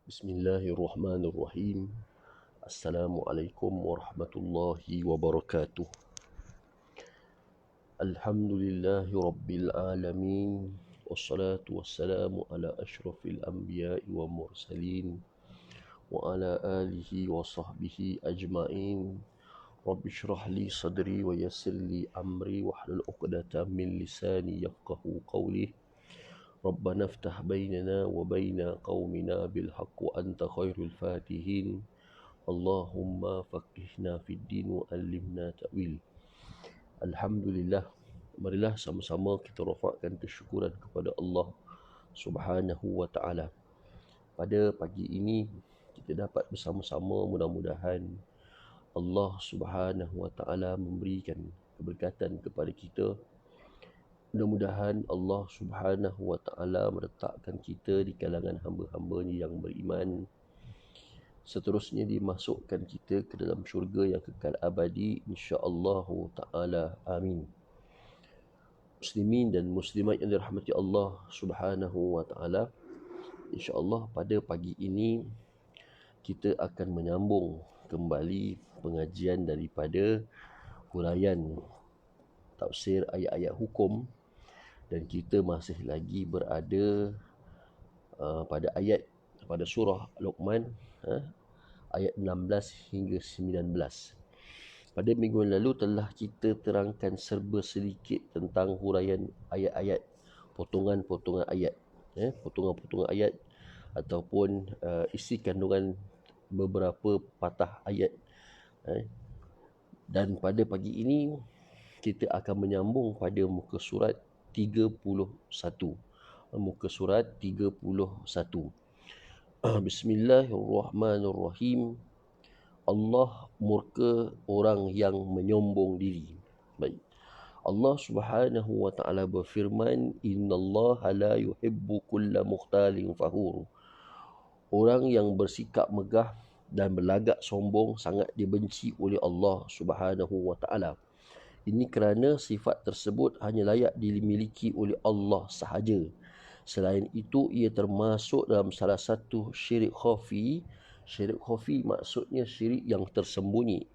Bismillahirrahmanirrahim. Assalamualaikum warahmatullahi wabarakatuh. Alhamdulillahi rabbil alamin. Wassalatu wassalamu ala ashrafil anbiya'i wa mursalin wa ala alihi wa sahbihi ajma'in. Rabbi shrah li sadri wa yassir li amri wahlul 'uqdatam min lisani yafqahu qawli. ربنا افتح بيننا وبين قومنا بالحق وأنت خير الفاتحين اللهم فقهنا في الدين وعلمنا تأويل. Alhamdulillah, marilah sama-sama kita rafakkan kesyukuran kepada Allah Subhanahu wa taala. Pada pagi ini kita dapat bersama-sama, mudah-mudahan Allah Subhanahu wa taala memberikan keberkatan kepada kita. Mudah-mudahan Allah Subhanahu wa taala meletakkan kita di kalangan hamba-hambanya yang beriman. Seterusnya dimasukkan kita ke dalam syurga yang kekal abadi, insya-Allah taala. Amin. Muslimin dan muslimat yang dirahmati Allah Subhanahu wa taala, insya-Allah pada pagi ini kita akan menyambung kembali pengajian daripada huraian tafsir ayat-ayat hukum, dan kita masih lagi berada pada surah Luqman, ayat 16 hingga 19. Pada minggu lalu telah kita terangkan serba sedikit tentang huraian ayat-ayat, potongan-potongan ayat, potongan-potongan ayat ataupun isi kandungan beberapa patah ayat. Dan pada pagi ini kita akan menyambung pada muka surat 31. Muka surat 31. Bismillahirrahmanirrahim. Allah murka orang yang menyombong diri. Baik. Allah Subhanahu wa taala berfirman, "Innallaha la yuhibbu kulla mukhtalin fakhur." Orang yang bersikap megah dan berlagak sombong sangat dibenci oleh Allah Subhanahu wa taala. Ini kerana sifat tersebut hanya layak dimiliki oleh Allah sahaja. Selain itu, ia termasuk dalam salah satu syirik khafi. Syirik khafi maksudnya syirik yang tersembunyi,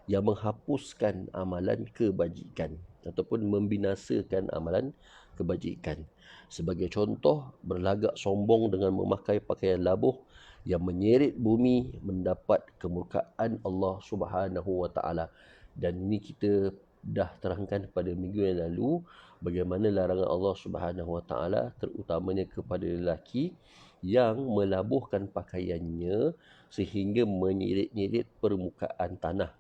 yang menghapuskan amalan kebajikan ataupun membinasakan amalan kebajikan. Sebagai contoh, berlagak sombong dengan memakai pakaian labuh yang menyeret bumi mendapat kemurkaan Allah Subhanahu wa taala. Dan ini kita dah terangkan pada minggu yang lalu bagaimana larangan Allah Subhanahu wa taala terutamanya kepada lelaki yang melabuhkan pakaiannya sehingga menyeret-nyeret permukaan tanah.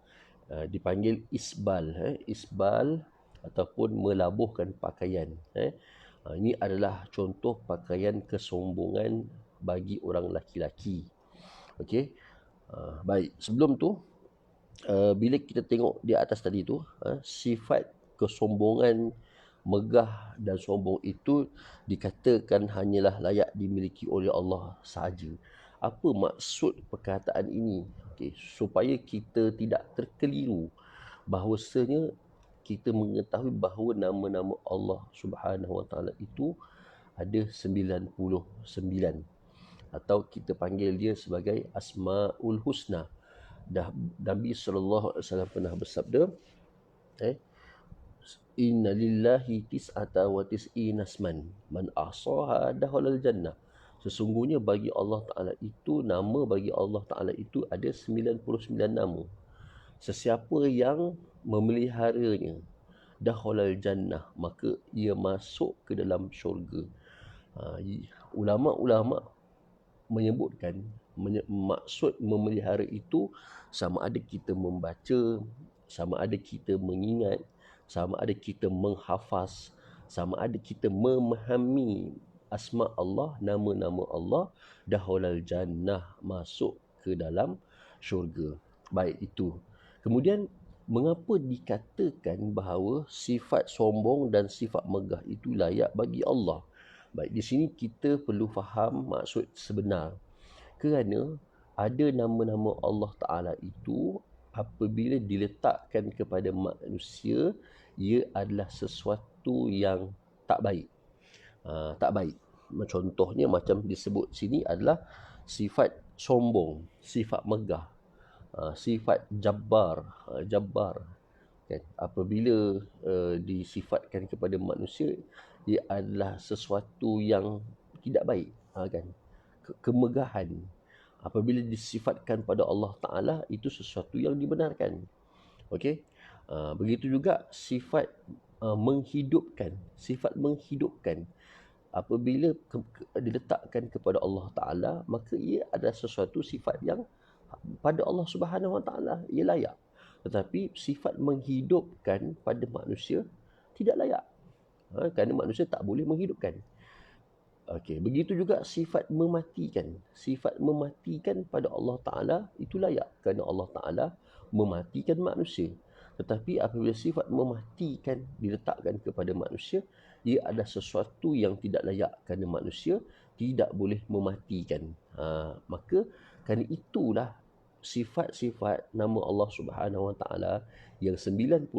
Dipanggil isbal, isbal ataupun melabuhkan pakaian. Ini adalah contoh pakaian kesombongan bagi orang laki-laki. Okey. Baik, sebelum tu bila kita tengok di atas tadi tu, sifat kesombongan, megah dan sombong itu dikatakan hanyalah layak dimiliki oleh Allah sahaja. Apa maksud perkataan ini? Okey, supaya kita tidak terkeliru bahawasanya kita mengetahui bahawa nama-nama Allah Subhanahu wa taala itu ada 99, atau kita panggil dia sebagai Asmaul Husna. Nabi SAW pernah bersabda, Inna lillahi tis'ata wa tis'ina asman man ahsaha dakhalal jannah. Sesungguhnya bagi Allah Ta'ala itu, nama bagi Allah Ta'ala itu ada 99 nama. Sesiapa yang memeliharanya, dakhalal jannah, maka ia masuk ke dalam syurga. Ulama-ulama menyebutkan maksud memelihara itu sama ada kita membaca, sama ada kita mengingat, sama ada kita menghafaz, sama ada kita memahami asma Allah, nama-nama Allah, dakhalal jannah, masuk ke dalam syurga. Baik, itu. Kemudian mengapa dikatakan bahawa sifat sombong dan sifat megah itu layak bagi Allah? Baik, di sini kita perlu faham maksud sebenar. Kerana ada nama-nama Allah Ta'ala itu apabila diletakkan kepada manusia, ia adalah sesuatu yang tak baik. Tak baik. Contohnya macam disebut sini adalah sifat sombong, sifat megah, sifat jabbar kan. Apabila disifatkan kepada manusia, ia adalah sesuatu yang tidak baik, kan. Kemegahan apabila disifatkan pada Allah Taala itu sesuatu yang dibenarkan. Okey. Begitu juga sifat menghidupkan apabila diletakkan kepada Allah Taala, maka ia adalah sesuatu sifat yang pada Allah Subhanahu Wa Taala ia layak. Tetapi sifat menghidupkan pada manusia tidak layak. Kerana manusia tak boleh menghidupkan. Okey, begitu juga sifat mematikan. Sifat mematikan pada Allah Taala itu layak kerana Allah Taala mematikan manusia. Tetapi apabila sifat mematikan diletakkan kepada manusia, ia adalah sesuatu yang tidak layak kerana manusia tidak boleh mematikan. Maka kerana itulah sifat-sifat nama Allah Subhanahu Wa Taala yang 99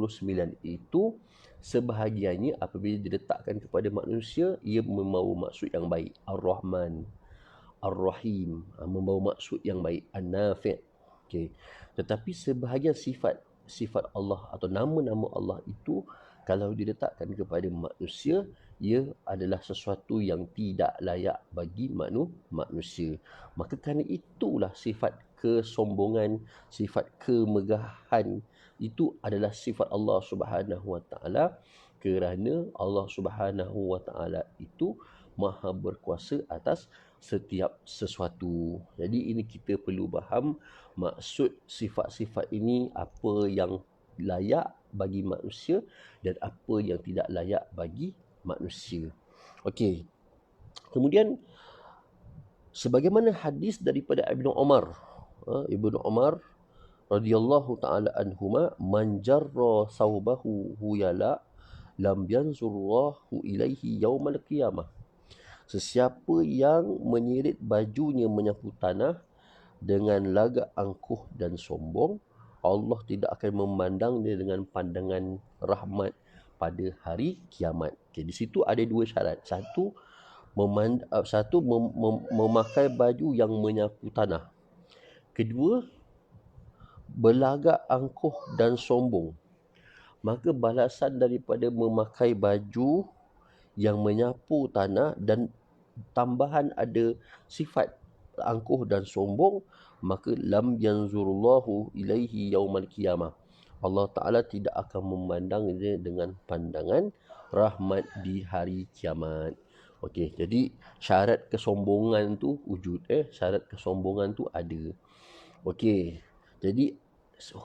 itu sebahagiannya apabila diletakkan kepada manusia ia membawa maksud yang baik. Ar-Rahman, Ar-Rahim, membawa maksud yang baik. An-Nafi'. Okey. Tetapi sebahagian sifat Allah atau nama-nama Allah itu kalau diletakkan kepada manusia, ia adalah sesuatu yang tidak layak bagi manusia. Maka kerana itulah sifat kesombongan, sifat kemegahan itu adalah sifat Allah Subhanahu Wa Taala, kerana Allah Subhanahu Wa Taala itu maha berkuasa atas setiap sesuatu. Jadi ini kita perlu faham maksud sifat-sifat ini, apa yang layak bagi manusia dan apa yang tidak layak bagi manusia. Okey. Kemudian sebagaimana hadis daripada Ibnu Umar radhiyallahu taala anhuma, man jarra saubahu huyala lam yanzurullahu ilaihi yaumal qiyamah. Sesiapa yang menyirit bajunya menyapu tanah dengan lagak angkuh dan sombong, Allah tidak akan memandang dia dengan pandangan rahmat pada hari kiamat. Okay, di situ ada dua syarat. Satu, memakai baju yang menyapu tanah. Kedua, berlagak angkuh dan sombong. Maka balasan daripada memakai baju yang menyapu tanah dan tambahan ada sifat angkuh dan sombong, maka lam yanzurullahu ilaihi yaumal qiyamah. Allah Ta'ala tidak akan memandang dia dengan pandangan rahmat di hari kiamat. Okey, jadi syarat kesombongan tu wujud. Syarat kesombongan tu ada. Okey, jadi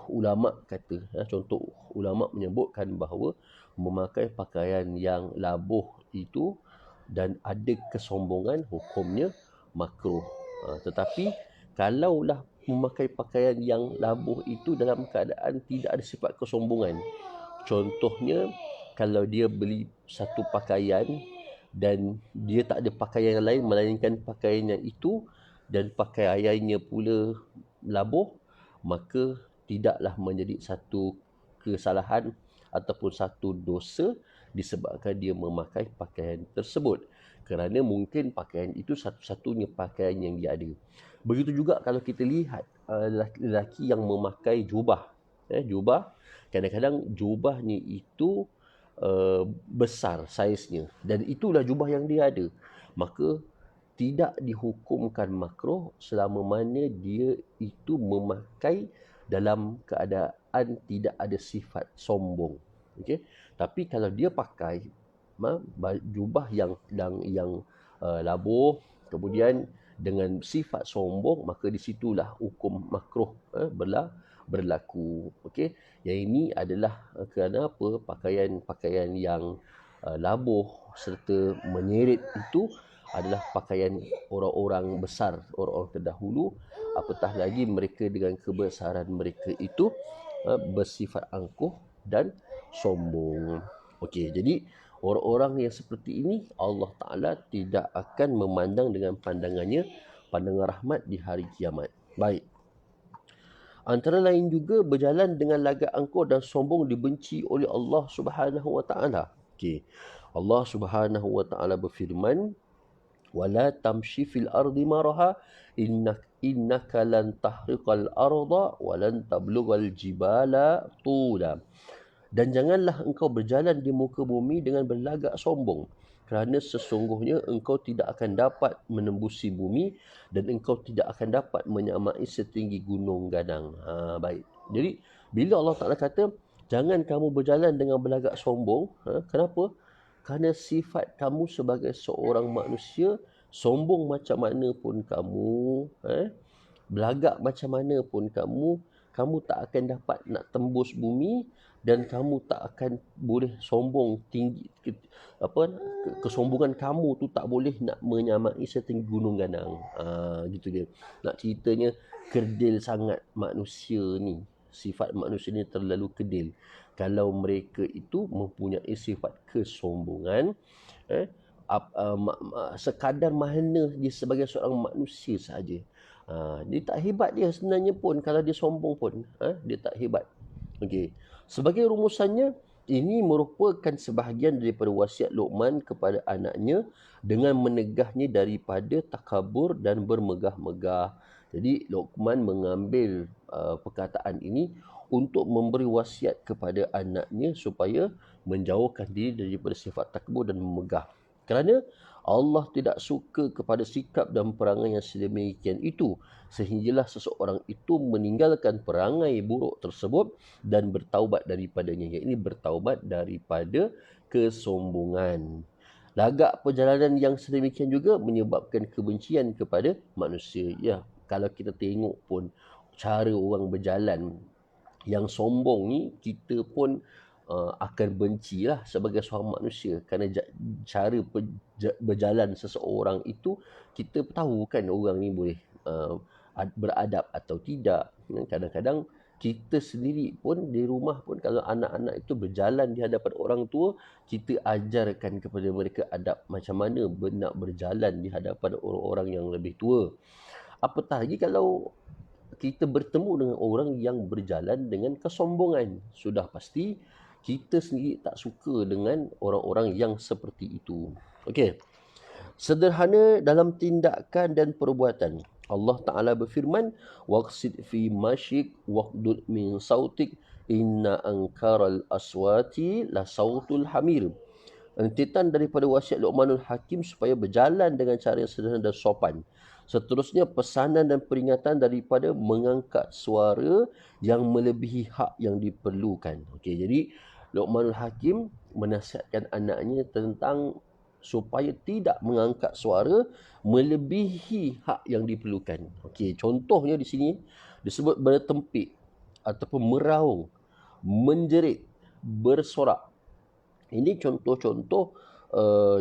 ulama kata, contoh ulama menyebutkan bahawa memakai pakaian yang labuh itu dan ada kesombongan, hukumnya makruh. Tetapi kalaulah memakai pakaian yang labuh itu dalam keadaan tidak ada sifat kesombongan, contohnya kalau dia beli satu pakaian dan dia tak ada pakaian yang lain melainkan pakaian yang itu dan pakaiannya pula labuh, maka tidaklah menjadi satu kesalahan ataupun satu dosa disebabkan dia memakai pakaian tersebut, kerana mungkin pakaian itu satu-satunya pakaian yang dia ada. Begitu juga kalau kita lihat lelaki yang memakai jubah. Jubah, kadang-kadang jubahnya itu besar saiznya dan itulah jubah yang dia ada, maka tidak dihukumkan makruh selama mana dia itu memakai dalam keadaan tidak ada sifat sombong. Okey, tapi kalau dia pakai jubah yang labuh kemudian dengan sifat sombong, maka di situlah hukum makruh berlaku. Okey, yang ini adalah kerana apa? Pakaian yang labuh serta menyeret itu adalah pakaian orang-orang besar, orang-orang terdahulu, apatah lagi mereka dengan kebesaran mereka itu bersifat angkuh dan sombong. Okey, jadi orang-orang yang seperti ini Allah Ta'ala tidak akan memandang dengan pandangannya, pandangan rahmat di hari kiamat. Baik. Antara lain juga berjalan dengan lagak angkuh dan sombong dibenci oleh Allah Subhanahu Wa Ta'ala. Okey. Allah Subhanahu Wa Ta'ala berfirman, wala tamshi fil ardi maraha innaka lan tahriqal arda wa lan tablughal jibala tula. Dan janganlah engkau berjalan di muka bumi dengan berlagak sombong, kerana sesungguhnya engkau tidak akan dapat menembusi bumi dan engkau tidak akan dapat menyamai setinggi gunung gadang. Baik. Jadi bila Allah Ta'ala kata jangan kamu berjalan dengan berlagak sombong, kenapa? Kerana sifat kamu sebagai seorang manusia, sombong macam mana pun kamu, belagak macam mana pun kamu, kamu tak akan dapat nak tembus bumi dan kamu tak akan boleh sombong tinggi kesombongan kamu tu tak boleh nak menyamai setinggi gunung ganang. Gitu dia. Nak ceritanya kerdil sangat manusia ni. Sifat manusia ni terlalu kerdil. Kalau mereka itu mempunyai sifat kesombongan, sekadar mana dia sebagai seorang manusia saja. Dia tak hebat dia sebenarnya pun. Kalau dia sombong pun, dia tak hebat. Okey. Sebagai rumusannya, ini merupakan sebahagian daripada wasiat Luqman kepada anaknya dengan menegahnya daripada takabur dan bermegah-megah. Jadi Luqman mengambil perkataan ini untuk memberi wasiat kepada anaknya supaya menjauhkan diri daripada sifat takabur dan memegah. Kerana Allah tidak suka kepada sikap dan perangai yang sedemikian itu, sehinggalah seseorang itu meninggalkan perangai buruk tersebut dan bertaubat daripadanya, iaitu bertaubat daripada kesombongan. Lagak perjalanan yang sedemikian juga menyebabkan kebencian kepada manusia. Ya, kalau kita tengok pun cara orang berjalan yang sombong ni, kita pun akan bencilah sebagai seorang manusia, kerana cara berjalan seseorang itu kita tahu kan orang ni boleh beradab atau tidak. Kadang-kadang kita sendiri pun di rumah pun kalau anak-anak itu berjalan di hadapan orang tua, kita ajarkan kepada mereka adab macam mana nak berjalan di hadapan orang-orang yang lebih tua. Apatah lagi kalau kita bertemu dengan orang yang berjalan dengan kesombongan, sudah pasti kita sendiri tak suka dengan orang-orang yang seperti itu. Okey. Sederhana dalam tindakan dan perbuatan. Allah Ta'ala berfirman, waqsid fi masyik waqdud min sautik inna ankaral aswati la sautul hamir. Entitan daripada wasiat Luqmanul Hakim supaya berjalan dengan cara yang sederhana dan sopan. Seterusnya pesanan dan peringatan daripada mengangkat suara yang melebihi hak yang diperlukan. Okey, jadi Luqmanul Hakim menasihatkan anaknya tentang supaya tidak mengangkat suara melebihi hak yang diperlukan. Okey, contohnya di sini disebut bertempik ataupun meraung, menjerit, bersorak. Ini contoh-contoh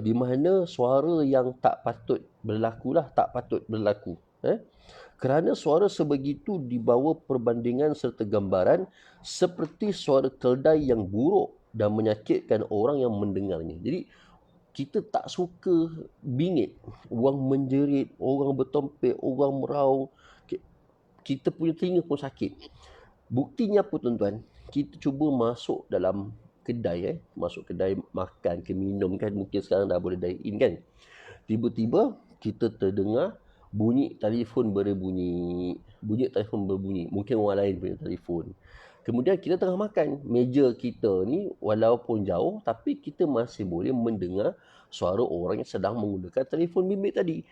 di mana suara yang tak patut berlaku. Kerana suara sebegitu dibawa perbandingan serta gambaran seperti suara keldai yang buruk dan menyakitkan orang yang mendengarnya. Jadi kita tak suka bingit, orang menjerit, orang bertempik, orang meraung, kita punya telinga pun sakit. Buktinya apa tuan-tuan? Kita cuba masuk dalam kedai, masuk kedai makan ke minum kan, mungkin sekarang dah boleh dine in kan. Tiba-tiba kita terdengar bunyi telefon berbunyi, mungkin orang lain punya telefon. Kemudian kita tengah makan, meja kita ni walaupun jauh tapi kita masih boleh mendengar suara orang yang sedang menggunakan telefon bimbit tadi.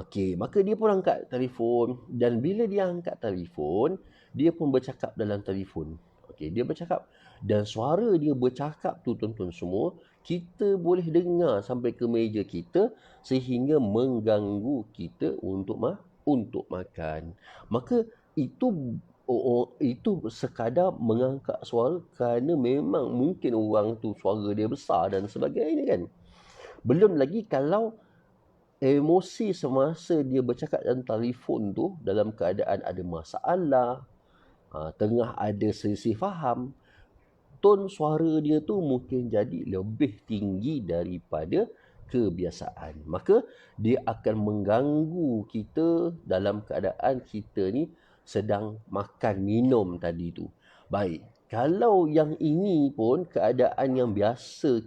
Okey, maka dia pun angkat telefon, dan bila dia angkat telefon, dia pun bercakap dalam telefon. Okey, dia bercakap dan suara dia bercakap tu tuan-tuan semua, kita boleh dengar sampai ke meja kita sehingga mengganggu kita untuk makan. Maka itu sekadar mengangkat suara kerana memang mungkin orang tu suara dia besar dan sebagainya kan. Belum lagi kalau emosi semasa dia bercakap dalam telefon tu dalam keadaan ada masalah, tengah ada selisih faham, tone suara dia tu mungkin jadi lebih tinggi daripada kebiasaan. Maka dia akan mengganggu kita dalam keadaan kita ni sedang makan minum tadi tu. Baik, kalau yang ini pun keadaan yang biasa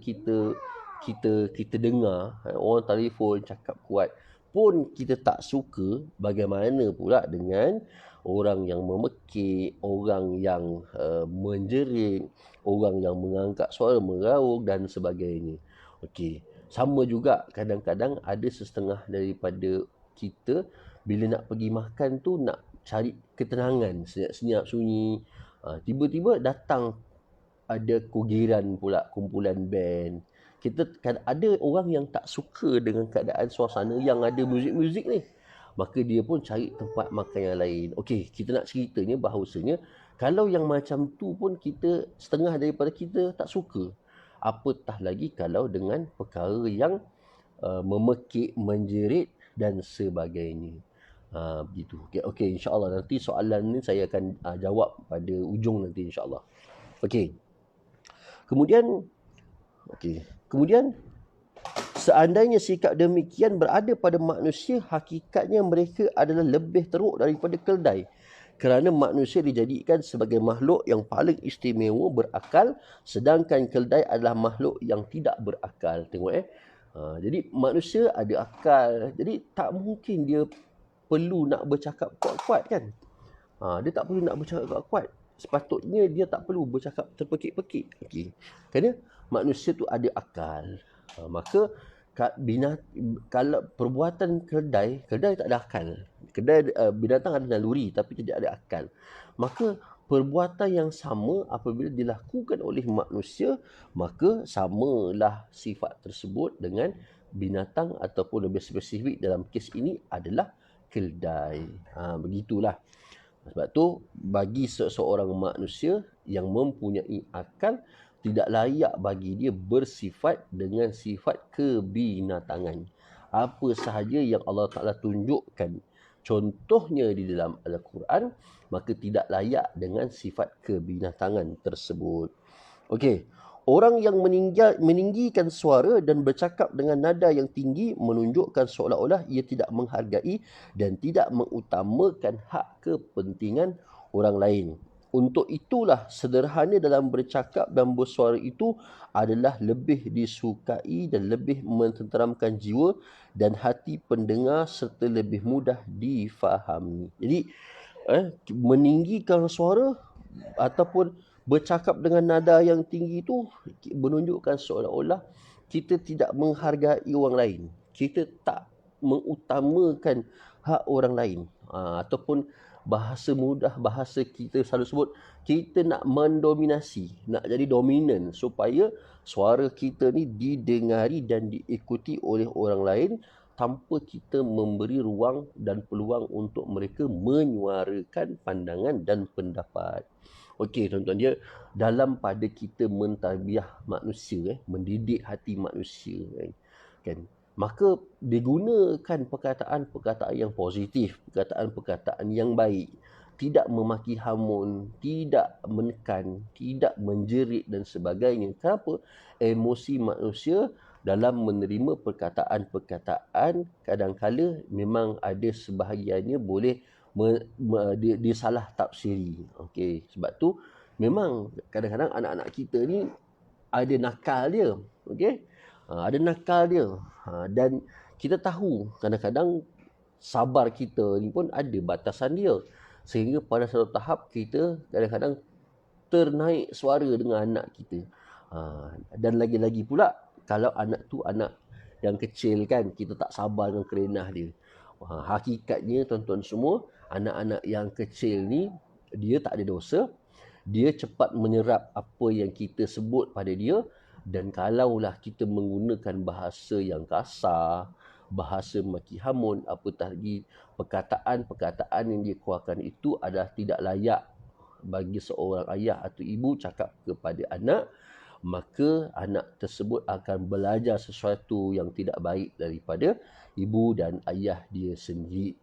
kita dengar orang telefon cakap kuat pun kita tak suka, bagaimana pula dengan orang yang memekik, orang yang menjerit, orang yang mengangkat suara meraung dan sebagainya. Okey, sama juga kadang-kadang ada setengah daripada kita bila nak pergi makan tu nak cari ketenangan, senyap-senyap sunyi. Tiba-tiba datang ada kugiran pula, kumpulan band. Kita kan ada orang yang tak suka dengan keadaan suasana yang ada muzik-muzik ni. Maka dia pun cari tempat makan yang lain. Okey, kita nak ceritanya bahawasanya kalau yang macam tu pun kita setengah daripada kita tak suka. Apatah lagi kalau dengan perkara yang memekik, menjerit dan sebagainya. Begitu. Okey, insya-Allah nanti soalan ni saya akan jawab pada ujung nanti insya-Allah. Okey. Kemudian seandainya sikap demikian berada pada manusia, hakikatnya mereka adalah lebih teruk daripada keldai. Kerana manusia dijadikan sebagai makhluk yang paling istimewa berakal, sedangkan keldai adalah makhluk yang tidak berakal. Tengok jadi manusia ada akal. Jadi tak mungkin dia perlu nak bercakap kuat-kuat kan. Dia tak perlu nak bercakap kuat-kuat. Sepatutnya dia tak perlu bercakap terpekik-pekik. Okey. Kerana manusia tu ada akal. Maka kalau perbuatan keldai tak ada akal. Binatang ada naluri tapi tidak ada akal. Maka perbuatan yang sama apabila dilakukan oleh manusia, maka samalah sifat tersebut dengan binatang ataupun lebih spesifik dalam kes ini adalah keldai. Begitulah. Sebab tu bagi seseorang manusia yang mempunyai akal, tidak layak bagi dia bersifat dengan sifat kebinatangan. Apa sahaja yang Allah Ta'ala tunjukkan contohnya di dalam Al-Quran, maka tidak layak dengan sifat kebinatangan tersebut. Okey, orang yang meninggikan suara dan bercakap dengan nada yang tinggi menunjukkan seolah-olah ia tidak menghargai dan tidak mengutamakan hak kepentingan orang lain. Untuk itulah sederhana dalam bercakap dan bersuara itu adalah lebih disukai dan lebih mententeramkan jiwa dan hati pendengar serta lebih mudah difahami. Jadi meninggikan suara ataupun bercakap dengan nada yang tinggi itu menunjukkan seolah-olah kita tidak menghargai orang lain. Kita tak mengutamakan hak orang lain. Ataupun bahasa mudah, bahasa kita selalu sebut, kita nak mendominasi, nak jadi dominan supaya suara kita ni didengari dan diikuti oleh orang lain tanpa kita memberi ruang dan peluang untuk mereka menyuarakan pandangan dan pendapat. Okey tuan-tuan, dia dalam pada kita mentarbiah manusia, mendidik hati manusia kan. Maka digunakan perkataan-perkataan yang positif, perkataan-perkataan yang baik, tidak memaki hamun, tidak menekan, tidak menjerit dan sebagainya. Kenapa? Emosi manusia dalam menerima perkataan-perkataan kadang-kala memang ada sebahagiannya boleh disalah tafsiri. Okey, sebab tu memang kadang-kadang anak-anak kita ni ada nakal dia. Okey? Ada nakal dia. Dan kita tahu kadang-kadang sabar kita ni pun ada batasan dia. Sehingga pada satu tahap kita kadang-kadang ternaik suara dengan anak kita. Dan lagi-lagi pula kalau anak tu anak yang kecil kan, kita tak sabar dengan kerenah dia. Hakikatnya tuan-tuan semua, anak-anak yang kecil ni dia tak ada dosa. Dia cepat menyerap apa yang kita sebut pada dia. Dan kalaulah kita menggunakan bahasa yang kasar, bahasa maki hamun, apatah lagi perkataan-perkataan yang dia keluarkan itu adalah tidak layak bagi seorang ayah atau ibu cakap kepada anak, maka anak tersebut akan belajar sesuatu yang tidak baik daripada ibu dan ayah dia sendiri.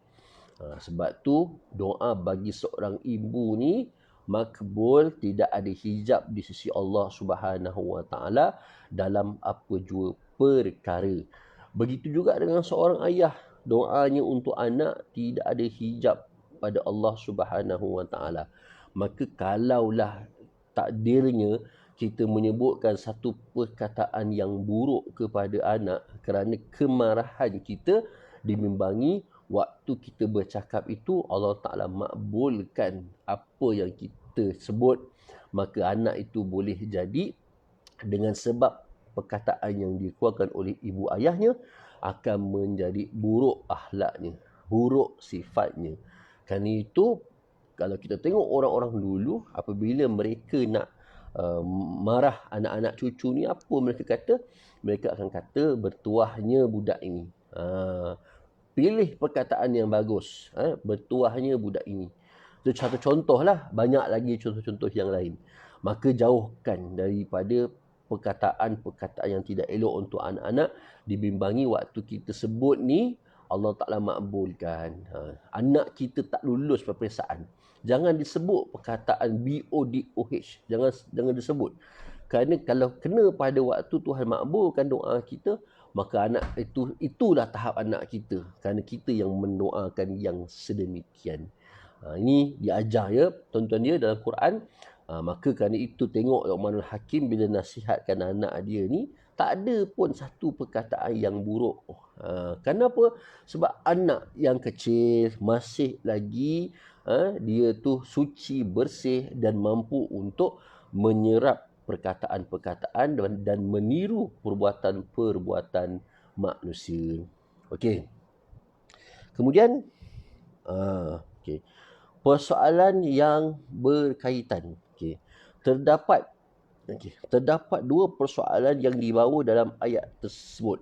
Sebab tu doa bagi seorang ibu ni makbul, tidak ada hijab di sisi Allah Subhanahu Wa Taala dalam apa jua perkara. Begitu juga dengan seorang ayah, doanya untuk anak tidak ada hijab pada Allah Subhanahu Wa Taala. Maka kalaulah takdirnya kita menyebutkan satu perkataan yang buruk kepada anak kerana kemarahan kita dibimbangi waktu kita bercakap itu Allah Ta'ala makbulkan apa yang kita sebut, maka anak itu boleh jadi dengan sebab perkataan yang dikeluarkan oleh ibu ayahnya akan menjadi buruk akhlaknya, buruk sifatnya. Kerana itu kalau kita tengok orang-orang dulu apabila mereka nak marah anak-anak cucu ni, apa mereka kata? Mereka akan kata bertuahnya budak ini. Pilih perkataan yang bagus. Bertuahnya budak ini. Itu satu contoh lah. Banyak lagi contoh-contoh yang lain. Maka jauhkan daripada perkataan-perkataan yang tidak elok untuk anak-anak dibimbangi waktu kita sebut ni Allah Ta'ala makbulkan. Anak kita tak lulus peperiksaan. Jangan disebut perkataan BODOH. Jangan disebut. Kerana kalau kena pada waktu Tuhan makbulkan doa kita, maka anak itulah tahap anak kita. Kerana kita yang mendoakan yang sedemikian. Ini diajar ya tuan-tuan dia dalam Quran. Maka kerana itu tengok Luqmanul Hakim bila nasihatkan anak dia ni, tak ada pun satu perkataan yang buruk. Kenapa? Sebab anak yang kecil masih lagi dia tu suci, bersih dan mampu untuk menyerap perkataan-perkataan dan meniru perbuatan-perbuatan manusia. Okey. Kemudian okey. Persoalan yang berkaitan. Okey. Terdapat dua persoalan yang dibawa dalam ayat tersebut,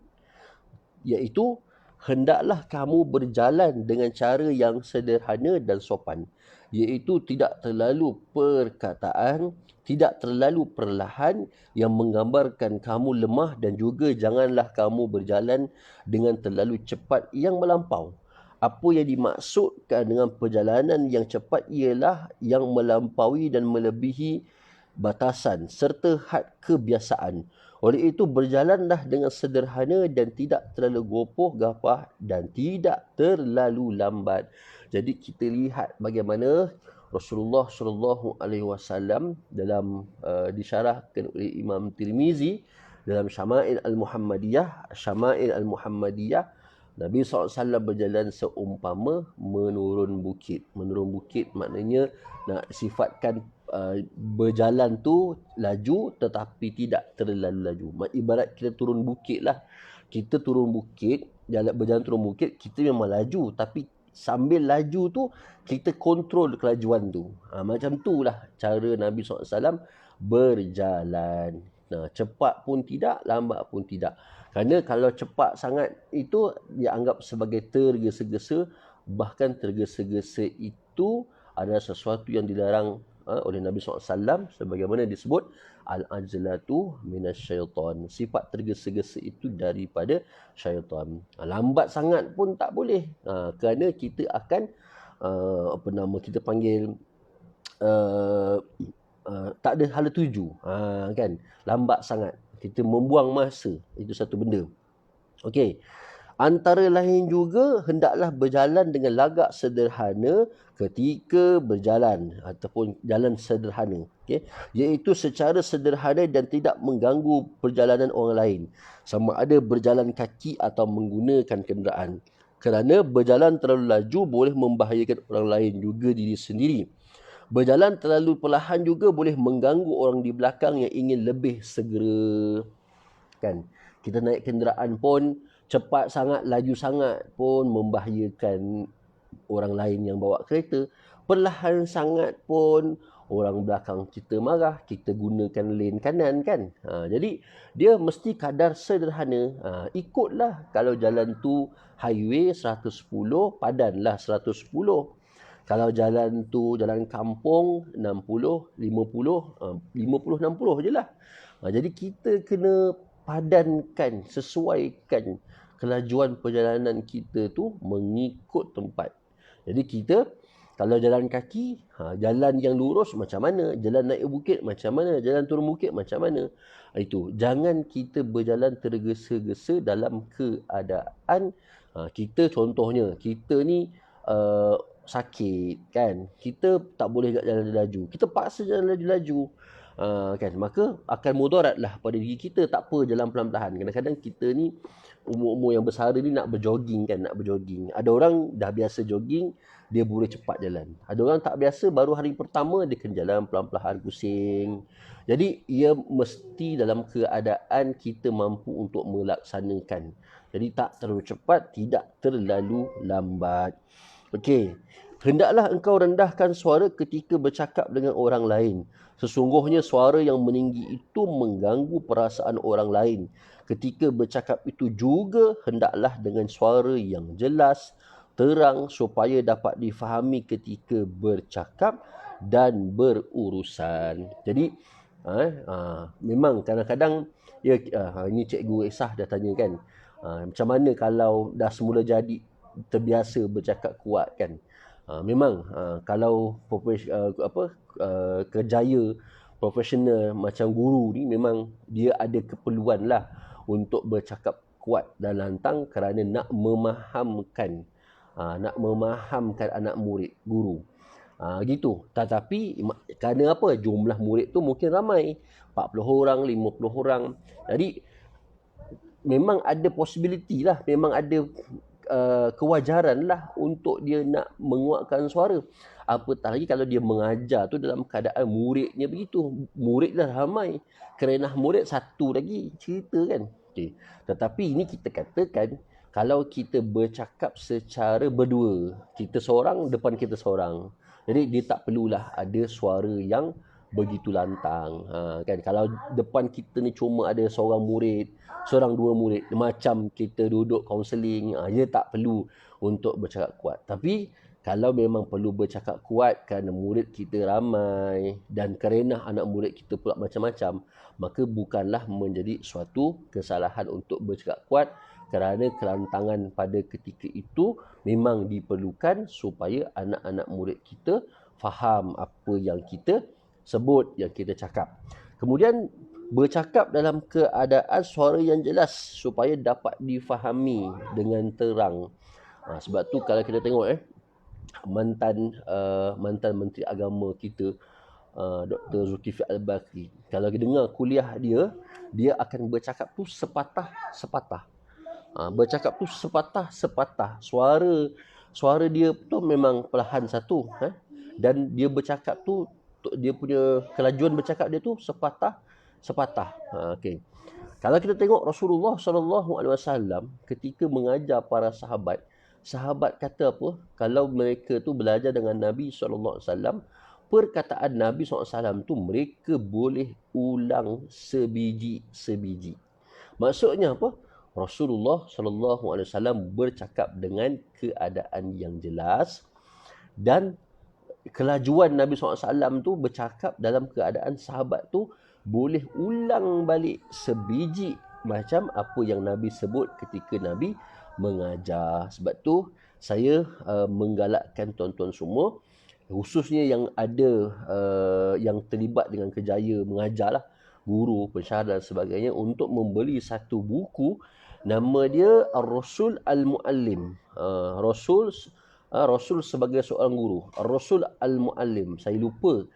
iaitu hendaklah kamu berjalan dengan cara yang sederhana dan sopan, iaitu tidak terlalu perkataan, tidak terlalu perlahan yang menggambarkan kamu lemah, dan juga janganlah kamu berjalan dengan terlalu cepat yang melampau. Apa yang dimaksudkan dengan perjalanan yang cepat ialah yang melampaui dan melebihi batasan serta had kebiasaan. Oleh itu berjalanlah dengan sederhana dan tidak terlalu gopoh gapah dan tidak terlalu lambat. Jadi kita lihat bagaimana Rasulullah SAW dalam disyarahkan oleh Imam Tirmizi dalam Syama'il Al-Muhammadiyah, Nabi SAW berjalan seumpama menurun bukit. Menurun bukit maknanya nak sifatkan berjalan tu laju tetapi tidak terlalu laju. Ibarat kita turun bukit lah. Kita turun bukit, berjalan turun bukit, kita memang laju. Tapi sambil laju tu, kita kontrol kelajuan tu. Macam tu lah cara Nabi SAW berjalan. Cepat pun tidak, lambat pun tidak. Kerana kalau cepat sangat itu dianggap sebagai tergesa-gesa. Bahkan tergesa-gesa itu adalah sesuatu yang dilarang oleh Nabi SAW, sebagaimana disebut al-ajlatu minasyaitan. Sifat tergesa-gesa itu daripada syaitan. Lambat sangat pun tak boleh. Kerana kita akan kita panggil tak ada hala tuju. Kan? Lambat sangat. Kita membuang masa. Itu satu benda. Okey. Antara lain juga hendaklah berjalan dengan lagak sederhana ketika berjalan ataupun jalan sederhana, okey, iaitu secara sederhana dan tidak mengganggu perjalanan orang lain, sama ada berjalan kaki atau menggunakan kenderaan. Kerana berjalan terlalu laju boleh membahayakan orang lain juga diri sendiri. Berjalan terlalu perlahan juga boleh mengganggu orang di belakang yang ingin lebih segera. Kan? Kita naik kenderaan pun cepat sangat, laju sangat pun membahayakan orang lain yang bawa kereta. Perlahan sangat pun orang belakang kita marah, kita gunakan lane kanan kan. Jadi dia mesti kadar sederhana. Ikutlah kalau jalan tu highway 110, padanlah 110. Kalau jalan tu jalan kampung 60, 50, 60 je lah. Jadi kita kena padankan, sesuaikan kelajuan perjalanan kita tu mengikut tempat. Jadi kita kalau jalan kaki, jalan yang lurus macam mana? Jalan naik bukit macam mana? Jalan turun bukit macam mana? Itu. Jangan kita berjalan tergesa-gesa dalam keadaan kita, contohnya kita ni sakit kan. Kita tak boleh jalan laju. Kita paksa jalan laju-laju. kan, maka akan mudaratlah pada diri kita. Tak apa, jalan pelan-pelan. Kadang-kadang kita ni umur-umur yang besar ni nak berjogging kan, nak berjogging. Ada orang dah biasa jogging, dia boleh cepat jalan. Ada orang tak biasa, baru hari pertama dia kena jalan pelan-pelan, pusing. Jadi ia mesti dalam keadaan kita mampu untuk melaksanakan. Jadi tak terlalu cepat, tidak terlalu lambat. Okey. Hendaklah engkau rendahkan suara ketika bercakap dengan orang lain. Sesungguhnya suara yang meninggi itu mengganggu perasaan orang lain. Ketika bercakap itu juga hendaklah dengan suara yang jelas, terang supaya dapat difahami ketika bercakap dan berurusan. Jadi memang kadang-kadang ini Cikgu Esah dah tanya kan, macam mana kalau dah semula jadi terbiasa bercakap kuat kan. Memang kalau kerjaya profesional macam guru ni, memang dia ada keperluan lah untuk bercakap kuat dan lantang kerana nak memahamkan anak murid guru. Gitu. Tetapi kerana apa? Jumlah murid tu mungkin ramai, 40 orang, 50 orang. Jadi memang ada possibility lah, memang ada kewajaran lah untuk dia nak menguatkan suara. Apatah lagi kalau dia mengajar tu dalam keadaan muridnya begitu. Murid dah ramai, kerenah murid satu lagi, cerita kan. Okay. Tetapi ini kita katakan, kalau kita bercakap secara berdua, kita seorang, depan kita seorang. Jadi dia tak perlulah ada suara yang begitu lantang. Kan, kalau depan kita ni cuma ada seorang murid, seorang dua murid, macam kita duduk kaunseling, dia tak perlu untuk bercakap kuat. Tapi kalau memang perlu bercakap kuat kerana murid kita ramai dan kerenah anak murid kita pula macam-macam, maka bukanlah menjadi suatu kesalahan untuk bercakap kuat, kerana kelantangan pada ketika itu memang diperlukan supaya anak-anak murid kita faham apa yang kita sebut, yang kita cakap. Kemudian bercakap dalam keadaan suara yang jelas supaya dapat difahami dengan terang. Sebab tu kalau kita tengok mantan Menteri Agama kita, Dr. Zulkifli Al-Bakri, kalau kita dengar kuliah dia akan bercakap tu sepatah-sepatah. Bercakap tu sepatah-sepatah. Suara dia tu memang perlahan satu, dan dia bercakap tu, dia punya kelajuan bercakap dia tu sepatah. Okey. Kalau kita tengok Rasulullah SAW ketika mengajar para sahabat kata apa? Kalau mereka tu belajar dengan Nabi SAW, perkataan Nabi SAW tu mereka boleh ulang sebiji-sebiji. Maksudnya apa? Rasulullah SAW bercakap dengan keadaan yang jelas, dan kelajuan Nabi SAW tu bercakap dalam keadaan sahabat tu boleh ulang balik sebiji macam apa yang Nabi sebut ketika Nabi mengajar. Sebab tu saya menggalakkan tuan-tuan semua, khususnya yang ada yang terlibat dengan kerjaya mengajar lah, guru, pensyarah dan sebagainya, untuk membeli satu buku, nama dia Ar-Rasul Al-Muallim. Rasul sebagai seorang guru, Ar-Rasul Al-Muallim. Saya lupa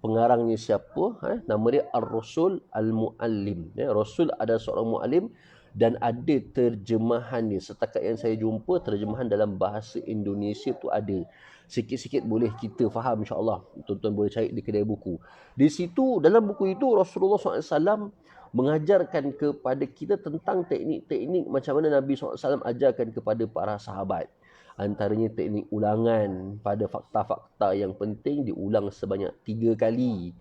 pengarangnya siapa, nama dia Ar-Rasul Al-Muallim. Rasul ada seorang muallim, dan ada terjemahannya. Setakat yang saya jumpa, terjemahan dalam bahasa Indonesia tu ada. Sikit-sikit boleh kita faham, insya-Allah. Tuan-tuan boleh cari di kedai buku. Di situ, dalam buku itu, Rasulullah SAW mengajarkan kepada kita tentang teknik-teknik macam mana Nabi SAW ajarkan kepada para sahabat. Antaranya teknik ulangan pada fakta-fakta yang penting diulang sebanyak 3 kali.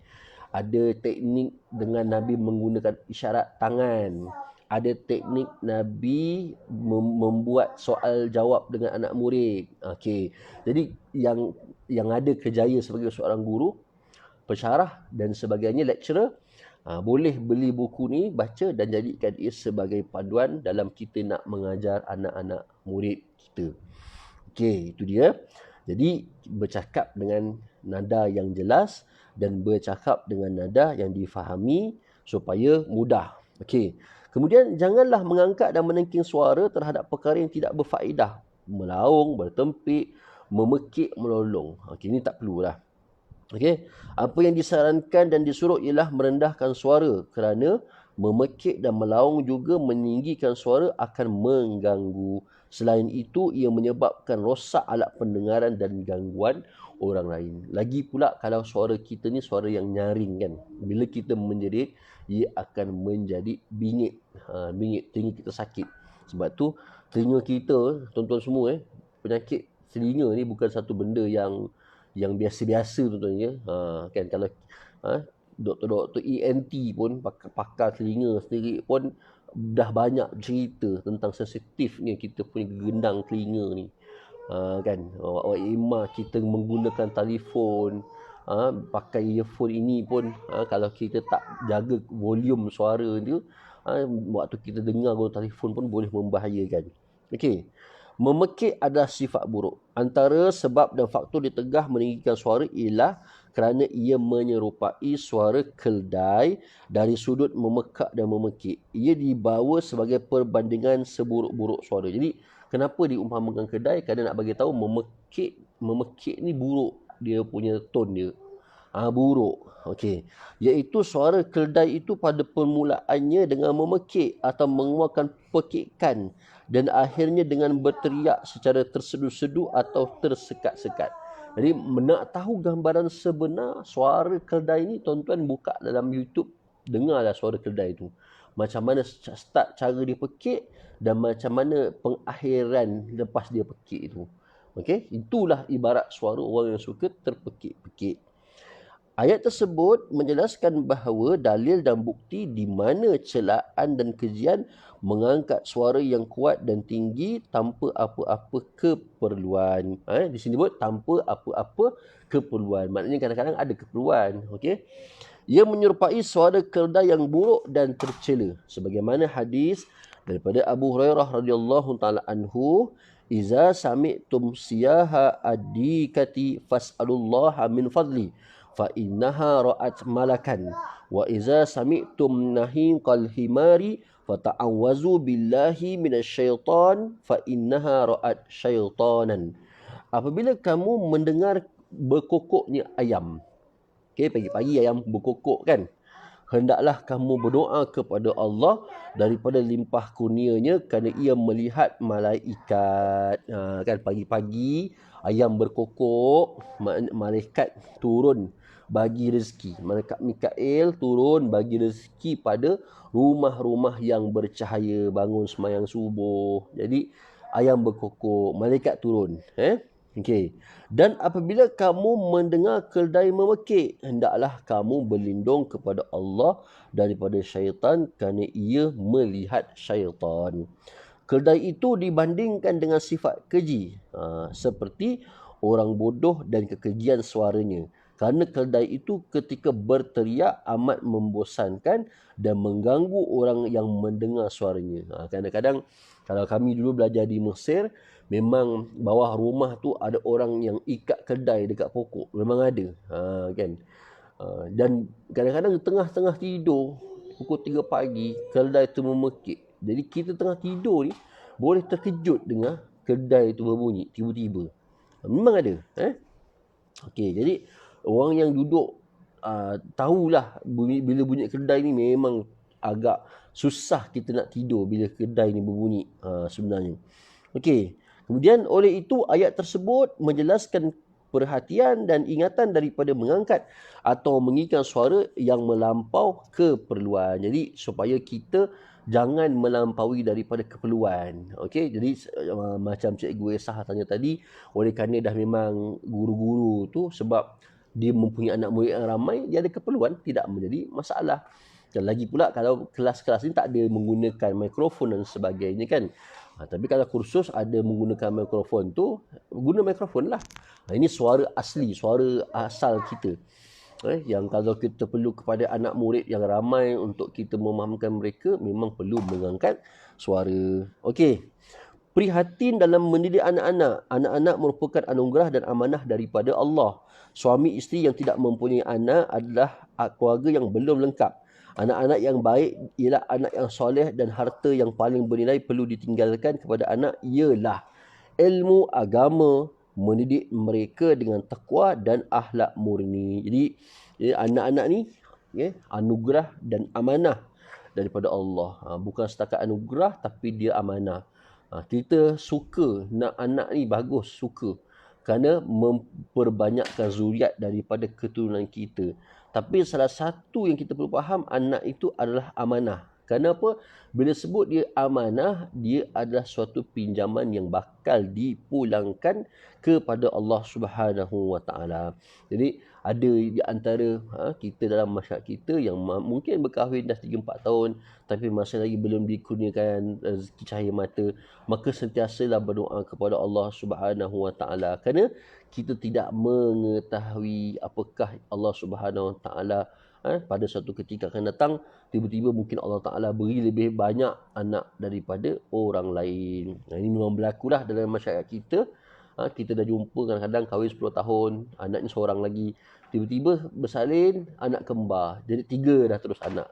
Ada teknik dengan Nabi menggunakan isyarat tangan. Ada teknik Nabi membuat soal jawab dengan anak murid. Okey. Jadi yang ada kerjaya sebagai seorang guru, pensyarah dan sebagainya, lecturer, boleh beli buku ni, baca dan jadikan ia sebagai panduan dalam kita nak mengajar anak-anak murid kita. Okey, itu dia. Jadi bercakap dengan nada yang jelas dan bercakap dengan nada yang difahami supaya mudah. Okey. Kemudian janganlah mengangkat dan menengking suara terhadap perkara yang tidak berfaedah, melaung, bertempik, memekik, melolong. Okey, ini tak perlulah. Okey, apa yang disarankan dan disuruh ialah merendahkan suara kerana memekik dan melaung juga meninggikan suara akan mengganggu. Selain itu, ia menyebabkan rosak alat pendengaran dan gangguan orang lain. Lagi pula kalau suara kita ni suara yang nyaring kan. Bila kita menjerit, ia akan menjadi bingit. Bingit, telinga kita sakit. Sebab tu, telinga kita, tuan-tuan semua penyakit telinga ni bukan satu benda yang biasa-biasa tuan-tuan kan kalau doktor-doktor ENT pun pakar telinga sendiri pun dah banyak cerita tentang sensitifnya kita punya gendang telinga ni kan awak imah kita menggunakan telefon pakai earphone ini pun kalau kita tak jaga volume suara dia waktu kita dengar guna telefon pun boleh membahayakan. Okey, memekik adalah sifat buruk. Antara sebab dan faktor ditegah meninggikan suara ialah kerana ia menyerupai suara keldai dari sudut memekak dan memekik. Ia dibawa sebagai perbandingan seburuk-buruk suara. Jadi, kenapa diumpamakan keldai? Kerana nak bagi tahu memekik ni buruk dia punya tone dia. Buruk. Okey. Iaitu suara keldai itu pada permulaannya dengan memekik atau mengeluarkan pekikan dan akhirnya dengan berteriak secara tersedu-sedu atau tersekat-sekat. Jadi nak tahu gambaran sebenar suara keldai ni, tuan-tuan buka dalam YouTube, dengarlah suara keldai itu. Macam mana start cara dia pekik dan macam mana pengakhiran lepas dia pekik itu. Okey, itulah ibarat suara orang yang suka terpekik-pekik. Ayat tersebut menjelaskan bahawa dalil dan bukti di mana celaan dan kejian mengangkat suara yang kuat dan tinggi tanpa apa-apa keperluan. Di sini sebut tanpa apa-apa keperluan. Maknanya kadang-kadang ada keperluan. Okey. Ia menyerupai suara keldai yang buruk dan tercela. Sebagaimana hadis daripada Abu Hurairah radhiyallahu taala anhu, "Iza sami'tum siyaha adikati fas'alullaha min fadli." Fa innaha ra'at malakan wa iza sami'tum nahiqal himari fata'awwazu billahi minasyaitan fa innaha ra'at syaitanan. Apabila kamu mendengar berkokoknya ayam, pagi-pagi ayam berkokok kan, hendaklah kamu berdoa kepada Allah daripada limpah kurnianya kerana ia melihat malaikat. Kan pagi-pagi ayam berkokok, malaikat turun bagi rezeki. Malaikat Mikail turun bagi rezeki pada rumah-rumah yang bercahaya, bangun sembahyang subuh. Jadi ayam berkokok, malaikat turun. Okey. Dan apabila kamu mendengar keldai memekik, hendaklah kamu berlindung kepada Allah daripada syaitan kerana ia melihat syaitan. Keldai itu dibandingkan dengan sifat keji, seperti orang bodoh dan kekejian suaranya. Kerana keldai itu ketika berteriak amat membosankan dan mengganggu orang yang mendengar suaranya. Kadang-kadang kalau kami dulu belajar di Mesir, memang bawah rumah tu ada orang yang ikat keldai dekat pokok. Memang ada. Kan? Dan kadang-kadang tengah-tengah tidur, pukul 3 pagi, keldai tu memekik. Jadi kita tengah tidur ni, boleh terkejut dengan keldai tu berbunyi tiba-tiba. Memang ada. Okey, jadi orang yang duduk tahulah bila bunyi keldai ni memang agak susah kita nak tidur bila keldai ni berbunyi sebenarnya. Okey. Kemudian oleh itu ayat tersebut menjelaskan perhatian dan ingatan daripada mengangkat atau mengikat suara yang melampau keperluan. Jadi supaya kita jangan melampaui daripada keperluan. Okey, jadi macam Cikgu Esah tanya tadi, oleh kerana dah memang guru-guru tu sebab dia mempunyai anak murid yang ramai, dia ada keperluan, tidak menjadi masalah. Dan lagi pula kalau kelas-kelas ni tak ada menggunakan mikrofon dan sebagainya kan. Tapi kalau kursus ada menggunakan mikrofon tu, guna mikrofon lah. Ini suara asli, suara asal kita. Yang kalau kita perlu kepada anak murid yang ramai untuk kita memahamkan mereka, memang perlu mengangkat suara. Okey. Prihatin dalam mendidik anak-anak. Anak-anak merupakan anugerah dan amanah daripada Allah. Suami isteri yang tidak mempunyai anak adalah keluarga yang belum lengkap. Anak-anak yang baik ialah anak yang soleh dan harta yang paling bernilai perlu ditinggalkan kepada anak ialah ilmu agama, mendidik mereka dengan takwa dan akhlak murni. Jadi anak-anak ni anugerah dan amanah daripada Allah. Bukan setakat anugerah tapi dia amanah. Kita suka nak anak ni bagus, suka. Kerana memperbanyakkan zuriat daripada keturunan kita. Tapi salah satu yang kita perlu faham, anak itu adalah amanah. Kenapa? Bila sebut dia amanah, dia adalah suatu pinjaman yang bakal dipulangkan kepada Allah Subhanahu Wa Taala. Jadi ada di antara kita dalam masyarakat kita yang mungkin berkahwin dah 3-4 tahun tapi masih lagi belum dikurniakan rezeki cahaya mata, maka sentiasalah berdoa kepada Allah Subhanahu Wa Taala, kerana kita tidak mengetahui apakah Allah Subhanahu Wa Taala pada suatu ketika akan datang, tiba-tiba mungkin Allah Ta'ala beri lebih banyak anak daripada orang lain. Ini memang berlakulah dalam masyarakat kita. Kita dah jumpa kadang-kadang kahwin 10 tahun, anaknya seorang lagi. Tiba-tiba bersalin, anak kembar. Jadi 3 dah terus anak.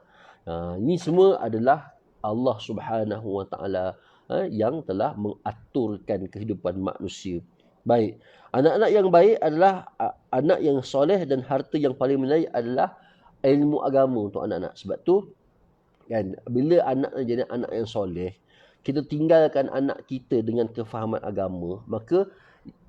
Ini semua adalah Allah Subhanahu Wa Ta'ala yang telah mengaturkan kehidupan manusia. Baik. Anak-anak yang baik adalah anak yang soleh, dan harta yang paling menarik adalah ilmu agama untuk anak-anak. Sebab tu kan, bila anak jadi anak yang soleh, kita tinggalkan anak kita dengan kefahaman agama, maka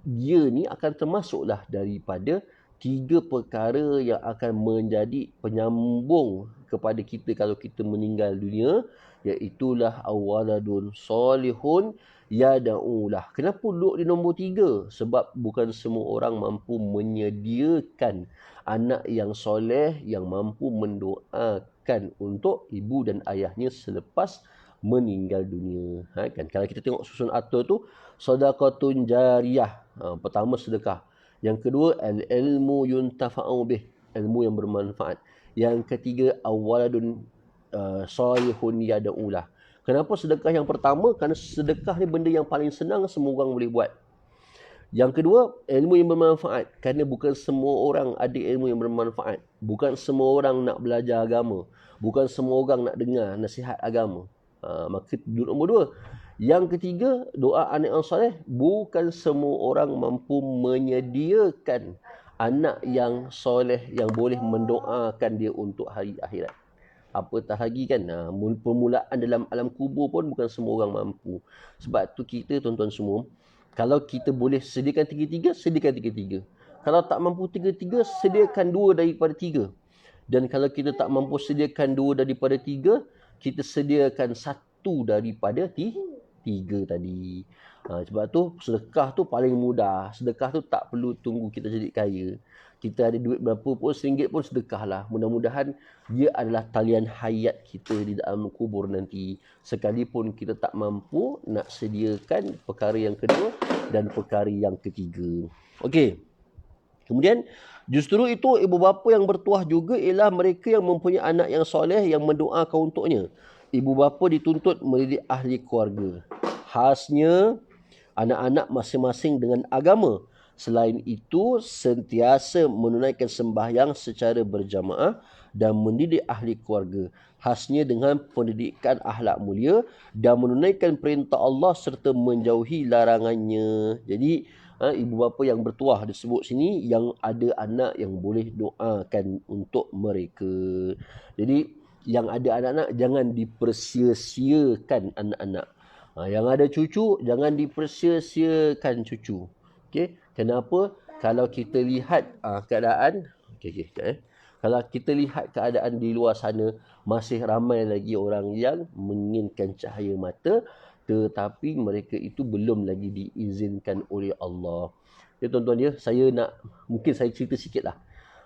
dia ni akan termasuklah daripada 3 perkara yang akan menjadi penyambung kepada kita kalau kita meninggal dunia, iaitulah awaladun solihun yada'ulah. Kenapa duduk di nombor 3? Sebab bukan semua orang mampu menyediakan anak yang soleh yang mampu mendoakan untuk ibu dan ayahnya selepas meninggal dunia. Kan? Kalau kita tengok susun atur tu, sedekatun jariyah. Pertama sedekah. Yang kedua, al-ilmu yuntafa'u bih, ilmu yang bermanfaat. Yang ketiga, awaladun salihun yada'ulah. Kenapa sedekah yang pertama? Kerana sedekah ni benda yang paling senang, semua orang boleh buat. Yang kedua, ilmu yang bermanfaat. Kerana bukan semua orang ada ilmu yang bermanfaat. Bukan semua orang nak belajar agama. Bukan semua orang nak dengar nasihat agama. Maka nombor 2. Yang ketiga, doa anak yang soleh. Bukan semua orang mampu menyediakan anak yang soleh yang boleh mendoakan dia untuk hari akhirat. Apatah lagi kan, permulaan dalam alam kubur pun bukan semua orang mampu. Sebab tu kita, tuan-tuan semua, kalau kita boleh sediakan 3-3, sediakan 3-3. Kalau tak mampu 3-3, sediakan 2 daripada 3. Dan kalau kita tak mampu sediakan 2 daripada 3, kita sediakan 1 daripada 3 tadi. Sebab tu sedekah tu paling mudah. Sedekah tu tak perlu tunggu kita jadi kaya. Kita ada duit berapa pun, RM1 pun sedekahlah. Mudah-mudahan dia adalah talian hayat kita di dalam kubur nanti. Sekalipun kita tak mampu nak sediakan perkara yang kedua dan perkara yang ketiga. Okey. Kemudian justru itu ibu bapa yang bertuah juga ialah mereka yang mempunyai anak yang soleh yang mendoakan untuknya. Ibu bapa dituntut mendidik ahli keluarga. Khasnya anak-anak masing-masing dengan agama. Selain itu, sentiasa menunaikan sembahyang secara berjamaah dan mendidik ahli keluarga. Khasnya dengan pendidikan akhlak mulia dan menunaikan perintah Allah serta menjauhi larangannya. Jadi, ibu bapa yang bertuah disebut sini yang ada anak yang boleh doakan untuk mereka. Jadi, yang ada anak-anak jangan dipersia-siakan anak-anak. Yang ada cucu, jangan dipersia-siakan cucu. Okey, kenapa? Kalau kita lihat keadaan, kalau kita lihat keadaan di luar sana, masih ramai lagi orang yang menginginkan cahaya mata, tetapi mereka itu belum lagi diizinkan oleh Allah. Ya tuan-tuan ya, mungkin saya cerita sikitlah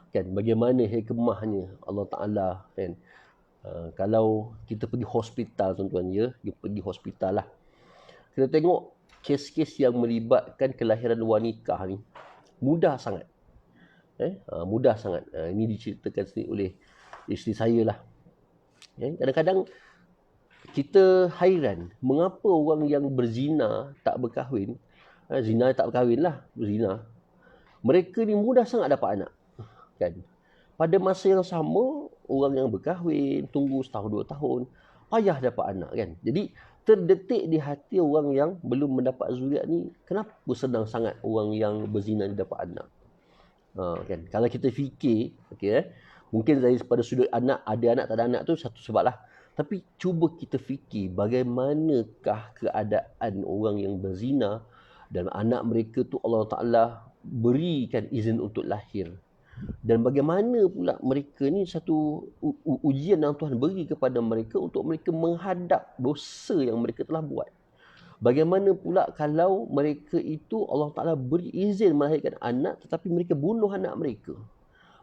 kan bagaimana hikmahnya Allah Taala kan. Kalau kita pergi hospital tuan-tuan ya, pergi hospital lah. Kita tengok kes-kes yang melibatkan kelahiran wanita ni mudah sangat. Mudah sangat. Ini diceritakan sendiri oleh isteri saya lah. Kadang-kadang kita hairan mengapa orang yang berzina tak berkahwin, zina tak berkahwin lah, berzina, mereka ni mudah sangat dapat anak. Kan? Pada masa yang sama, orang yang berkahwin, tunggu setahun 2 tahun, payah dapat anak kan. Jadi terdetik di hati orang yang belum mendapat zuriat ni, kenapa senang sangat orang yang berzina ni dapat anak? Kan. Kalau kita fikir, mungkin daripada sudut anak, ada anak tak ada anak tu satu sebab lah. Tapi cuba kita fikir bagaimanakah keadaan orang yang berzina dan anak mereka tu Allah Ta'ala berikan izin untuk lahir. Dan bagaimana pula mereka ni satu ujian yang Tuhan beri kepada mereka untuk mereka menghadap dosa yang mereka telah buat. Bagaimana pula kalau mereka itu Allah Ta'ala beri izin melahirkan anak tetapi mereka bunuh anak mereka.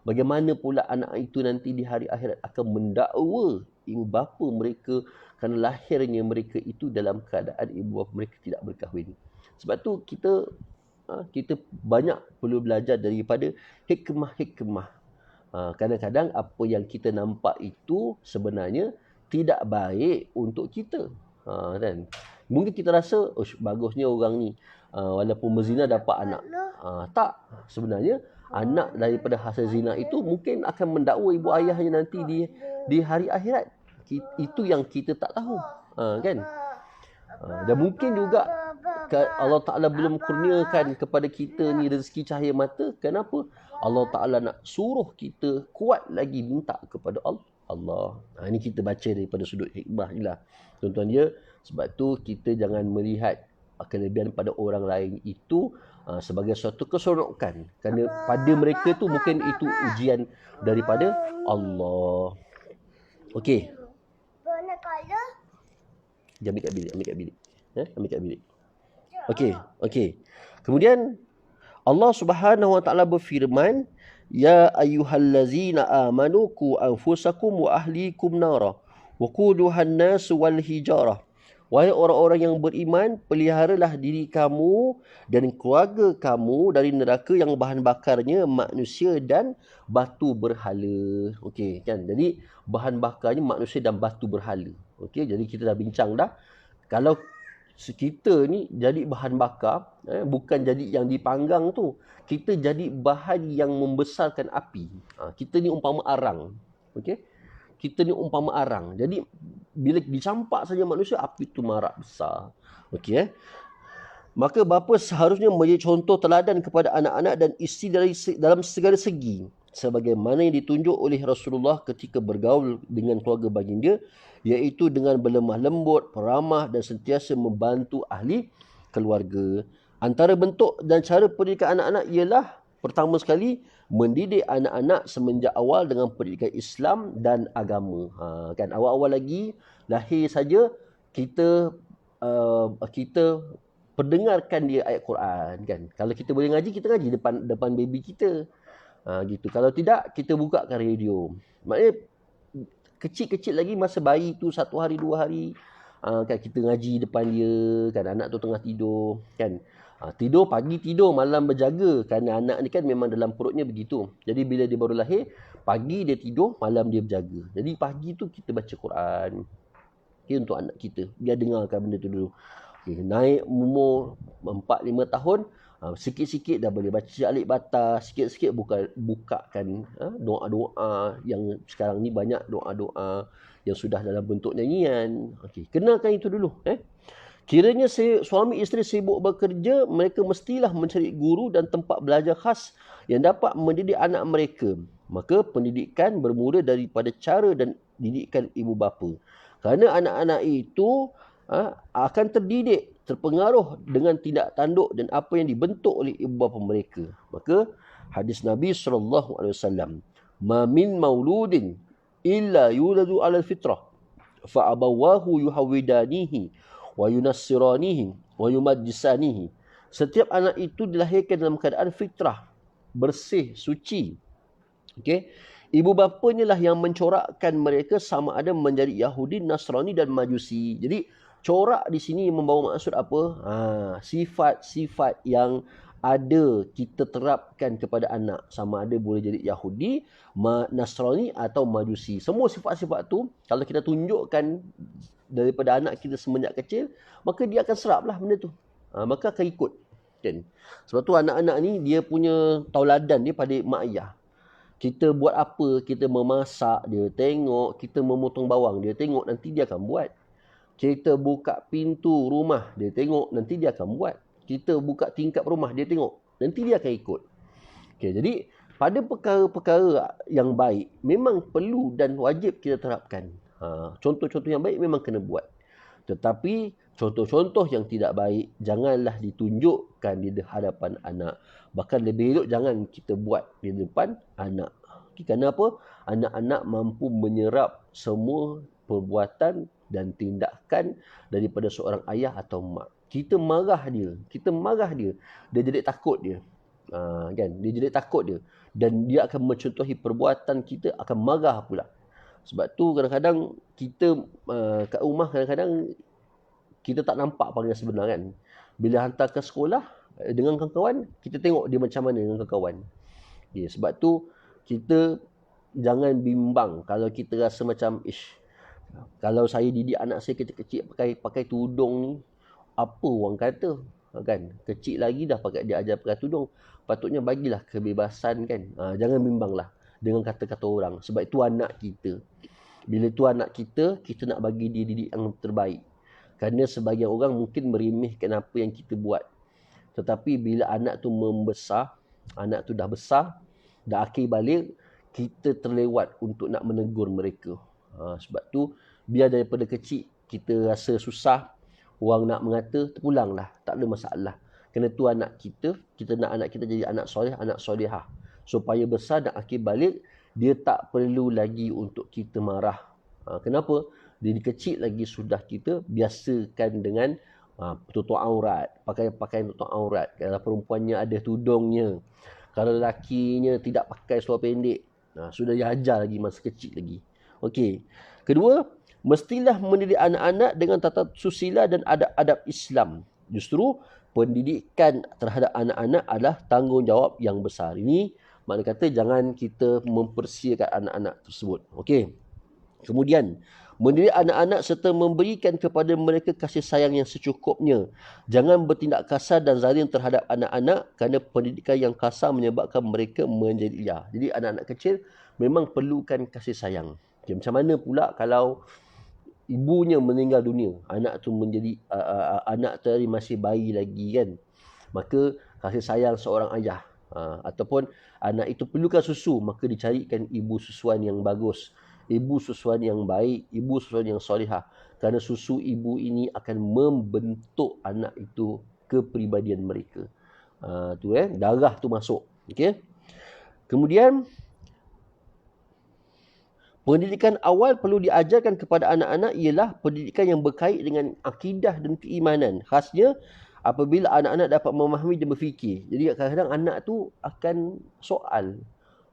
Bagaimana pula anak itu nanti di hari akhirat akan mendakwa ibu bapa mereka kerana lahirnya mereka itu dalam keadaan ibu bapa mereka tidak berkahwin. Sebab tu kita banyak perlu belajar daripada hikmah-hikmah. Kadang-kadang apa yang kita nampak itu sebenarnya tidak baik untuk kita. Kan? Mungkin kita rasa, bagusnya orang ni walaupun berzina dapat anak. Tak, sebenarnya anak daripada hasil zina itu mungkin akan mendakwa ibu ayahnya nanti di hari akhirat. Itu yang kita tak tahu. Kan? Dan mungkin juga Allah Ta'ala belum kurniakan kepada kita ni rezeki cahaya mata. Kenapa? Allah Ta'ala nak suruh kita kuat lagi minta kepada Allah. Ini kita baca daripada sudut hikmah ni lah. Tuan-tuan dia, sebab tu kita jangan melihat kelebihan pada orang lain itu sebagai suatu keseronokan. Kerana pada mereka tu mungkin itu ujian daripada Allah. Okey. Ambil kat bilik. Ambil kat bilik. Okey. Kemudian Allah Subhanahu Wa Taala berfirman, ya ayyuhallazina amanu qu anfusakum wa ahlikum nara wa quduhan nas wal hijarah. Wahai orang-orang yang beriman, peliharalah diri kamu dan keluarga kamu dari neraka yang bahan bakarnya manusia dan batu berhala. Okey kan? Jadi bahan bakarnya manusia dan batu berhala. Okey, jadi kita dah bincang dah. Kalau kita ni jadi bahan bakar, bukan jadi yang dipanggang tu. Kita jadi bahan yang membesarkan api. Kita ni umpama arang. Okey? Kita ni umpama arang. Jadi bila dicampak saja manusia, api tu marak besar. Okey. Maka bapa seharusnya menjadi contoh teladan kepada anak-anak dan isteri dalam segala segi. Sebagaimana yang ditunjuk oleh Rasulullah ketika bergaul dengan keluarga baginda, iaitu dengan berlemah lembut, peramah dan sentiasa membantu ahli keluarga. Antara bentuk dan cara pendidikan anak-anak ialah pertama sekali mendidik anak-anak semenjak awal dengan pendidikan Islam dan agama. Kan awal-awal lagi lahir saja kita perdengarkan dia ayat Quran kan. Kalau kita boleh ngaji, kita ngaji depan baby kita. Gitu. Kalau tidak, kita bukakan radio. Maknanya kecil-kecil lagi masa bayi tu 1 hari 2 hari kan kita ngaji depan dia kan, anak tu tengah tidur kan. Tidur pagi, tidur malam berjaga, kerana anak ni kan memang dalam perutnya begitu. Jadi bila dia baru lahir, pagi dia tidur, malam dia berjaga. Jadi pagi tu kita baca Quran. Untuk anak kita, biar dengarkan benda tu dulu. Naik umur 4-5 tahun, sikit-sikit dah boleh baca alif bata, sikit-sikit bukakan doa-doa yang sekarang ni banyak doa-doa yang sudah dalam bentuk nyanyian. Kenalkan itu dulu. Kiranya suami isteri sibuk bekerja, mereka mestilah mencari guru dan tempat belajar khas yang dapat mendidik anak mereka. Maka pendidikan bermula daripada cara dan didikan ibu bapa. Kerana anak-anak itu akan terdidik, terpengaruh dengan tindak tanduk dan apa yang dibentuk oleh ibu bapa mereka. Maka hadis Nabi SAW, "Ma min mauludin illa yuladu 'alal fitrah, fa abawahu yuhawidanihi wa yunassiranihi wa yumajjisanihi." Setiap anak itu dilahirkan dalam keadaan fitrah, bersih, suci. Okey. Ibu bapanya lah yang mencorakkan mereka sama ada menjadi Yahudi, Nasrani dan Majusi. Jadi corak di sini membawa maksud apa? Sifat-sifat yang ada kita terapkan kepada anak, sama ada boleh jadi Yahudi, Nasrani atau Majusi. Semua sifat-sifat tu kalau kita tunjukkan daripada anak kita semenjak kecil, maka dia akan seraplah benda tu. Maka akan ikut. Kan? Sebab tu anak-anak ni dia punya tauladan dia pada mak ayah. Kita buat apa, kita memasak, dia tengok. Kita memotong bawang, dia tengok, nanti dia akan buat. Kita buka pintu rumah, dia tengok, nanti dia akan buat. Kita buka tingkap rumah, dia tengok, nanti dia akan ikut. Okay, jadi pada perkara-perkara yang baik, memang perlu dan wajib kita terapkan. Contoh-contoh yang baik memang kena buat. Tetapi contoh-contoh yang tidak baik, janganlah ditunjukkan di hadapan anak. Bahkan lebih elok jangan kita buat di depan anak. Kerana apa? Anak-anak mampu menyerap semua perbuatan dan tindakan daripada seorang ayah atau mak. Kita marah dia, dia jadi takut dia. Kan? Dia jadi takut dia. Dan dia akan mencontohi perbuatan kita, akan marah pula. Sebab tu kadang-kadang kita kat rumah kadang-kadang kita tak nampak panggil sebenar kan. Bila hantar ke sekolah dengan kawan-kawan, kita tengok dia macam mana dengan kawan. Okay, sebab tu kita jangan bimbang kalau kita rasa macam kalau saya didik anak saya kecil-kecil pakai tudung ni, apa orang kata kan? Kecil lagi dah dia ajar pakai tudung. Patutnya bagilah kebebasan kan. Jangan bimbanglah dengan kata-kata orang. Sebab itu anak kita. Bila tu anak kita nak bagi dia didik yang terbaik. Kerana sebagian orang mungkin meremehkan apa yang kita buat. Tetapi bila anak tu membesar, anak tu dah besar, dah akhir balik, kita terlewat untuk nak menegur mereka. Sebab tu, biar daripada kecil kita rasa susah, orang nak mengata, terpulanglah. Tak ada masalah. Kerana tu anak kita nak anak kita jadi anak soleh, anak solehah. Supaya besar dan akhir balik, dia tak perlu lagi untuk kita marah. Kenapa? Dia kecil lagi sudah kita biasakan dengan tutup aurat, pakaian tutup aurat. Kalau perempuannya ada tudungnya, kalau lakinya tidak pakai seluar pendek, sudah diajar lagi masa kecil lagi. Okey. Kedua, mestilah mendidik anak-anak dengan tata susila dan adab-adab Islam. Justru pendidikan terhadap anak-anak adalah tanggungjawab yang besar. Ini makna kata jangan kita mempersiakan anak-anak tersebut. Okey. Kemudian, mendidik anak-anak serta memberikan kepada mereka kasih sayang yang secukupnya. Jangan bertindak kasar dan zalim terhadap anak-anak kerana pendidikan yang kasar menyebabkan mereka menjadi liar. Jadi anak-anak kecil memang perlukan kasih sayang. Okay, macam mana pula kalau ibunya meninggal dunia, anak tu menjadi anak tadi masih bayi lagi kan, maka kasih sayang seorang ayah ataupun anak itu perlukan susu, maka dicarikan ibu susuan yang bagus, ibu susuan yang baik, ibu susuan yang solehah, kerana susu ibu ini akan membentuk anak itu kepribadian mereka. Darah tu masuk. Okey. Kemudian pendidikan awal perlu diajarkan kepada anak-anak ialah pendidikan yang berkait dengan akidah dan keimanan. Khasnya apabila anak-anak dapat memahami dan berfikir. Jadi kadang-kadang anak tu akan soal,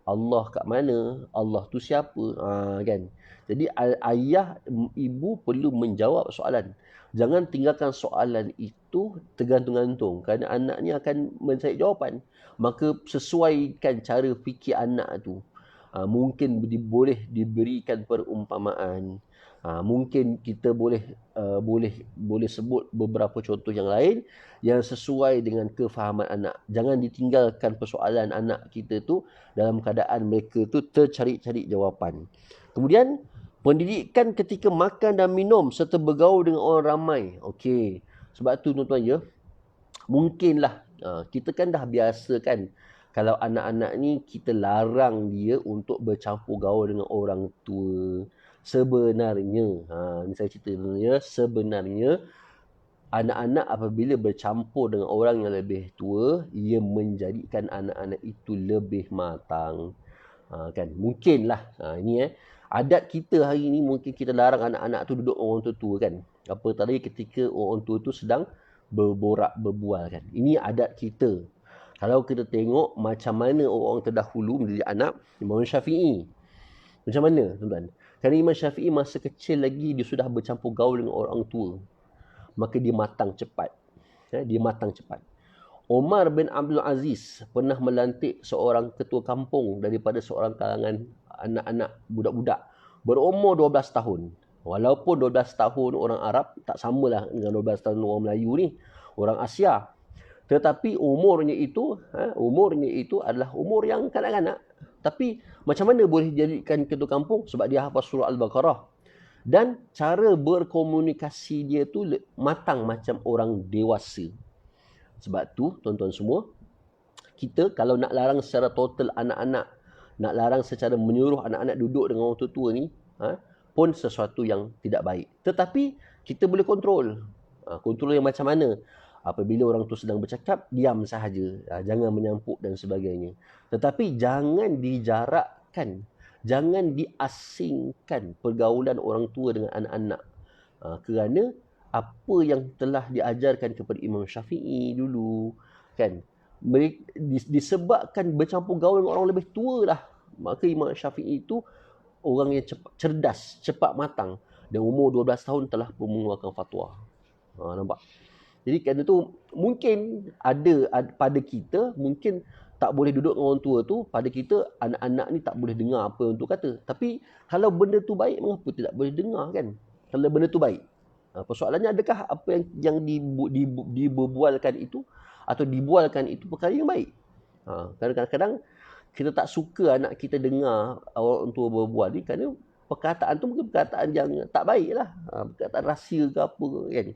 Allah kat mana? Allah tu siapa? Kan? Jadi ayah, ibu perlu menjawab soalan. Jangan tinggalkan soalan itu tergantung-gantung. Kerana anak ni akan mencari jawapan. Maka sesuaikan cara fikir anak tu. Mungkin boleh diberikan perumpamaan. Mungkin kita boleh sebut beberapa contoh yang lain yang sesuai dengan kefahaman anak. Jangan ditinggalkan persoalan anak kita tu dalam keadaan mereka tu tercari-cari jawapan. Kemudian pendidikan ketika makan dan minum serta bergaul dengan orang ramai. Okey. Sebab tu tuan-tuan ya, mungkinlah kita kan dah biasa kan, kalau anak-anak ni kita larang dia untuk bercampur gaul dengan orang tua. Sebenarnya, ni saya cerita dulu ya, sebenarnya anak-anak apabila bercampur dengan orang yang lebih tua, ia menjadikan anak-anak itu lebih matang. Kan? Mungkinlah. Ini adat kita hari ni, mungkin kita larang anak-anak tu duduk orang tua kan. Apa tadi ketika orang tua tu sedang berborak, berbual kan. Ini adat kita. Kalau kita tengok macam mana orang terdahulu mendidik anak, Imam Syafi'i. Macam mana tuan-tuan? Kerana Imam Syafi'i masa kecil lagi dia sudah bercampur gaul dengan orang tua. Maka dia matang cepat. Dia matang cepat. Omar bin Abdul Aziz pernah melantik seorang ketua kampung daripada seorang kalangan anak-anak budak-budak berumur 12 tahun. Walaupun 12 tahun orang Arab tak samalah dengan 12 tahun orang Melayu ni, orang Asia. Tetapi umurnya itu adalah umur yang kanak-kanak. Tapi macam mana boleh jadikan ketua kampung? Sebab dia hafaz surah Al-Baqarah. Dan cara berkomunikasi dia tu matang macam orang dewasa. Sebab tu, tuan-tuan semua, kita kalau nak larang secara total anak-anak, nak larang secara menyuruh anak-anak duduk dengan orang tua ni, pun sesuatu yang tidak baik. Tetapi kita boleh kontrol. Kontrol yang macam mana? Apabila orang tu sedang bercakap, diam sahaja. Jangan menyampuk dan sebagainya. Tetapi jangan dijarakkan, jangan diasingkan pergaulan orang tua dengan anak-anak. Kerana apa yang telah diajarkan kepada Imam Syafi'i dulu, kan, disebabkan bercampur gaul dengan orang lebih tua lah, maka Imam Syafi'i itu orang yang cerdas, cepat matang, dan umur 12 tahun telah mengeluarkan fatwa. Nampak? Jadi kerana tu mungkin ada pada kita, mungkin tak boleh duduk dengan orang tua tu, pada kita anak-anak ni tak boleh dengar apa yang tu kata. Tapi kalau benda tu baik, mengapa tidak boleh dengar kan? Kalau benda tu baik. Persoalannya, adakah apa yang dibualkan itu atau dibualkan itu perkara yang baik? Kadang-kadang kita tak suka anak kita dengar orang tua berbual ni kerana perkataan tu mungkin perkataan yang tak baik lah. Perkataan rahsia ke apa kan.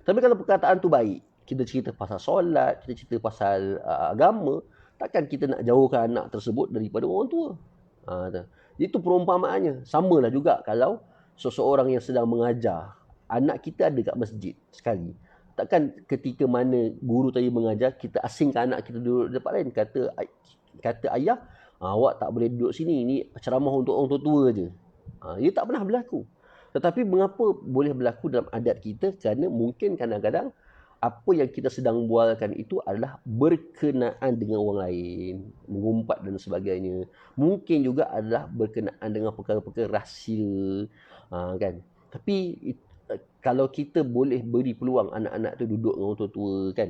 Tapi kalau perkataan tu baik, kita cerita pasal solat, kita cerita pasal agama, takkan kita nak jauhkan anak tersebut daripada orang tua. Itu perumpamaannya. Samalah juga kalau seseorang yang sedang mengajar, anak kita ada kat masjid sekali. Takkan ketika mana guru tadi mengajar, kita asingkan anak kita duduk di tempat lain. Kata ayah, awak tak boleh duduk sini, ni ceramah untuk orang tua je. Ia tak pernah berlaku. Tetapi mengapa boleh berlaku dalam adat kita? Kerana mungkin kadang-kadang apa yang kita sedang bualkan itu adalah berkenaan dengan orang lain, mengumpat dan sebagainya. Mungkin juga adalah berkenaan dengan perkara-perkara rahsia, kan. Tapi kalau kita boleh beri peluang anak-anak tu duduk dengan orang tua-tua kan,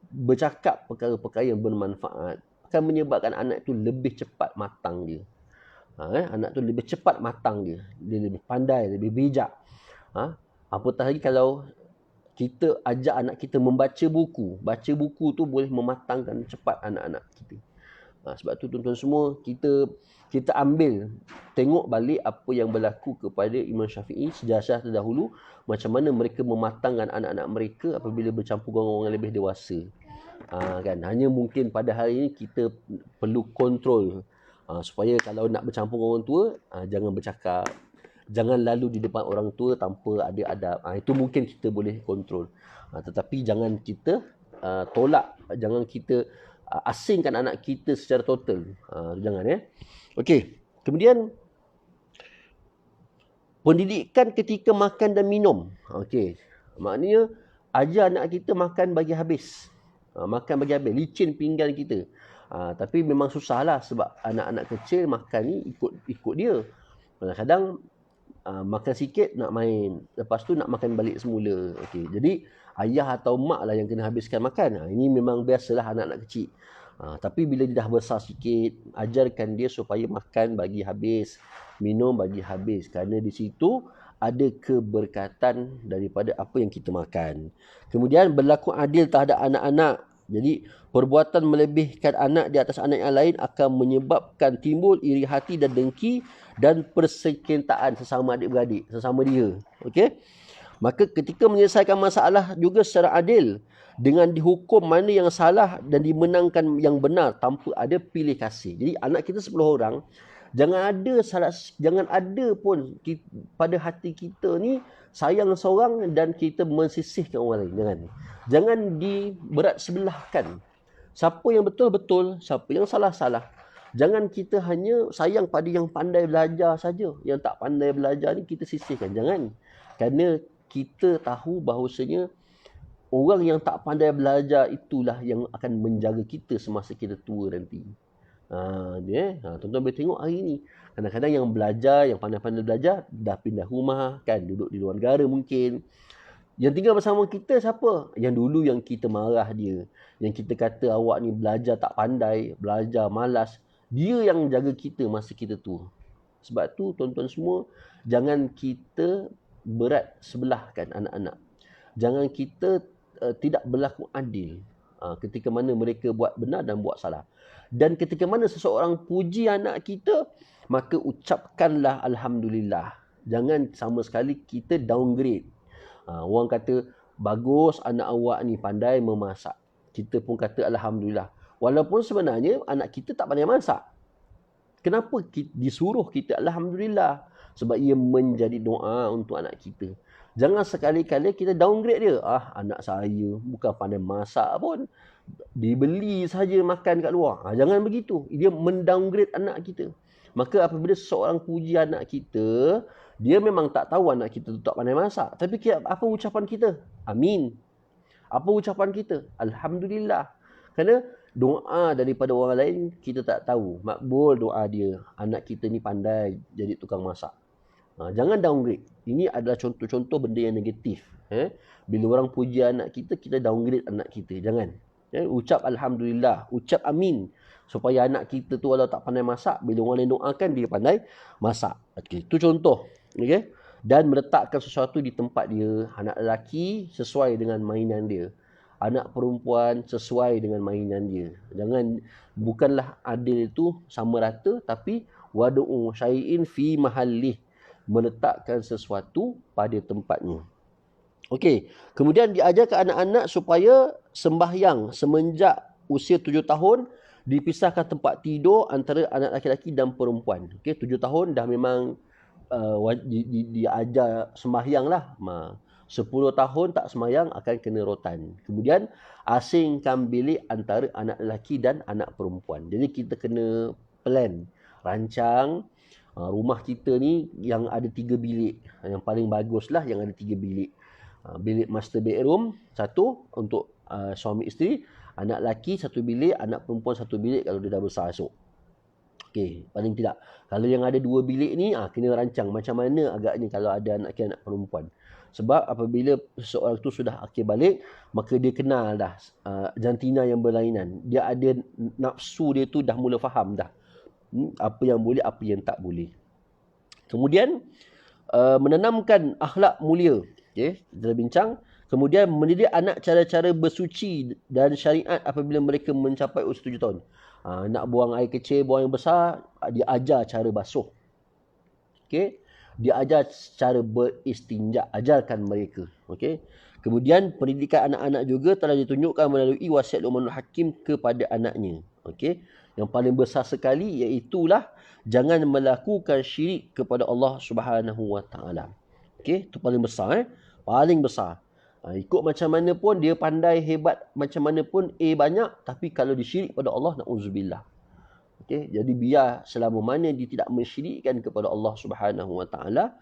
bercakap perkara-perkara yang bermanfaat, akan menyebabkan anak tu lebih cepat matang dia. Anak tu lebih cepat matang dia lebih pandai, lebih bijak. Apatah lagi kalau kita ajak anak kita membaca buku. Baca buku tu boleh mematangkan cepat anak-anak kita. Sebab tu tuan-tuan semua, kita ambil, tengok balik apa yang berlaku kepada Imam Syafi'i sejarah terdahulu, macam mana mereka mematangkan anak-anak mereka apabila bercampur dengan orang lebih dewasa. Kan, hanya mungkin pada hari ini kita perlu kontrol, supaya kalau nak bercampur dengan orang tua, jangan bercakap, jangan lalu di depan orang tua tanpa ada adab. Itu mungkin kita boleh kontrol. Tetapi jangan kita tolak, jangan kita asingkan anak kita secara total. Jangan ya. Okey. Kemudian pendidikan ketika makan dan minum. Okey. Maknanya ajar anak kita makan bagi habis. Makan bagi habis, licin pinggan kita. Tapi memang susahlah sebab anak-anak kecil makan ni ikut dia. Kadang-kadang makan sikit nak main, lepas tu nak makan balik semula. Okey. Jadi ayah atau mak lah yang kena habiskan makan. Ini memang biasalah anak-anak kecil. Tapi bila dia dah besar sikit, ajarkan dia supaya makan bagi habis, minum bagi habis. Kerana di situ ada keberkatan daripada apa yang kita makan. Kemudian berlaku adil terhadap anak-anak. Jadi perbuatan melebihkan anak di atas anak yang lain akan menyebabkan timbul iri hati dan dengki dan persekintaan sesama adik-beradik, sesama dia. Okey? Maka ketika menyelesaikan masalah juga secara adil, dengan dihukum mana yang salah dan dimenangkan yang benar tanpa ada pilih kasih. Jadi anak kita 10 orang, jangan ada pun pada hati kita ni sayang seorang dan kita mensisihkan orang lain. Jangan diberat sebelahkan. Siapa yang betul-betul, siapa yang salah-salah. Jangan kita hanya sayang pada yang pandai belajar saja. Yang tak pandai belajar ni kita sisihkan. Jangan. Kerana kita tahu bahawasanya orang yang tak pandai belajar itulah yang akan menjaga kita semasa kita tua nanti. Tuan-tuan boleh tengok hari ni. Kadang-kadang yang belajar, yang pandai-pandai belajar, dah pindah rumah, kan, duduk di luar negara mungkin. Yang tinggal bersama kita siapa? Yang dulu yang kita marah dia. Yang kita kata awak ni belajar tak pandai, belajar malas. Dia yang jaga kita masa kita tua. Sebab tu tuan-tuan semua, jangan kita berat sebelahkan anak-anak. Jangan kita tidak berlaku adil. ketika mana mereka buat benar dan buat salah. Dan ketika mana seseorang puji anak kita, maka ucapkanlah Alhamdulillah. Jangan sama sekali kita downgrade. Orang kata, bagus anak awak ni pandai memasak. Kita pun kata Alhamdulillah. Walaupun sebenarnya anak kita tak pandai masak. Kenapa disuruh kita Alhamdulillah? Sebab ia menjadi doa untuk anak kita. Jangan sekali-kali kita downgrade dia. Anak saya bukan pandai masak pun. Dibeli saja makan kat luar. Jangan begitu. Dia mendowngrade anak kita. Maka apabila seseorang puji anak kita, dia memang tak tahu anak kita tu tak pandai masak. Tapi apa ucapan kita? Amin. Apa ucapan kita? Alhamdulillah. Kerana doa daripada orang lain kita tak tahu. Makbul doa dia. Anak kita ni pandai jadi tukang masak. Jangan downgrade. Ini adalah contoh-contoh benda yang negatif. Bila orang puji anak kita, kita downgrade anak kita. Jangan. Ucap Alhamdulillah. Ucap amin. Supaya anak kita tu walau tak pandai masak, bila orang lain doakan, dia pandai masak. Okay. Itu contoh. Okay. Dan meletakkan sesuatu di tempat dia. Anak lelaki sesuai dengan mainan dia. Anak perempuan sesuai dengan mainan dia. Bukanlah adil itu sama rata, tapi wadu'u syai'in fi mahallih. Meletakkan sesuatu pada tempatnya. Okey, kemudian diajarkan anak-anak supaya sembahyang semenjak usia 7 tahun, dipisahkan tempat tidur antara anak lelaki dan perempuan. Okey, 7 tahun dah memang diajar sembahyang lah. 10 tahun tak sembahyang akan kena rotan. Kemudian asingkan bilik antara anak lelaki dan anak perempuan. Jadi kita kena plan, rancang rumah kita ni yang ada 3 bilik. Yang paling bagus lah yang ada 3 bilik. Bilik master bedroom, 1 untuk suami isteri, anak lelaki 1 bilik, anak perempuan 1 bilik kalau dia dah besar esok. Okey, paling tidak. Kalau yang ada 2 bilik ni, kena rancang macam mana agaknya kalau ada anak lelaki, anak perempuan. Sebab apabila seorang tu sudah akil balik, maka dia kenal dah jantina yang berlainan. Dia ada nafsu dia tu dah mula faham dah. Apa yang boleh, apa yang tak boleh. Kemudian menanamkan akhlak mulia. Okay, kita bincang. Kemudian mendidik anak cara-cara bersuci dan syariat apabila mereka mencapai usia 7 tahun. Nak buang air kecil, buang yang besar, dia ajar cara basuh. Okay, dia ajar cara beristinja, ajarkan mereka. Okay. Kemudian pendidikan anak-anak juga telah ditunjukkan melalui wasiat Luqmanul Hakim kepada anaknya. Okay. Yang paling besar sekali iaitulah jangan melakukan syirik kepada Allah Subhanahu Wa Taala. Okey, itu paling besar. Paling besar. Ikut macam mana pun dia pandai hebat, macam mana pun banyak, tapi kalau disyirik pada Allah, na'udzubillah. Okey, jadi biar selama mana dia tidak mensyirikkan kepada Allah Subhanahu Wa Taala,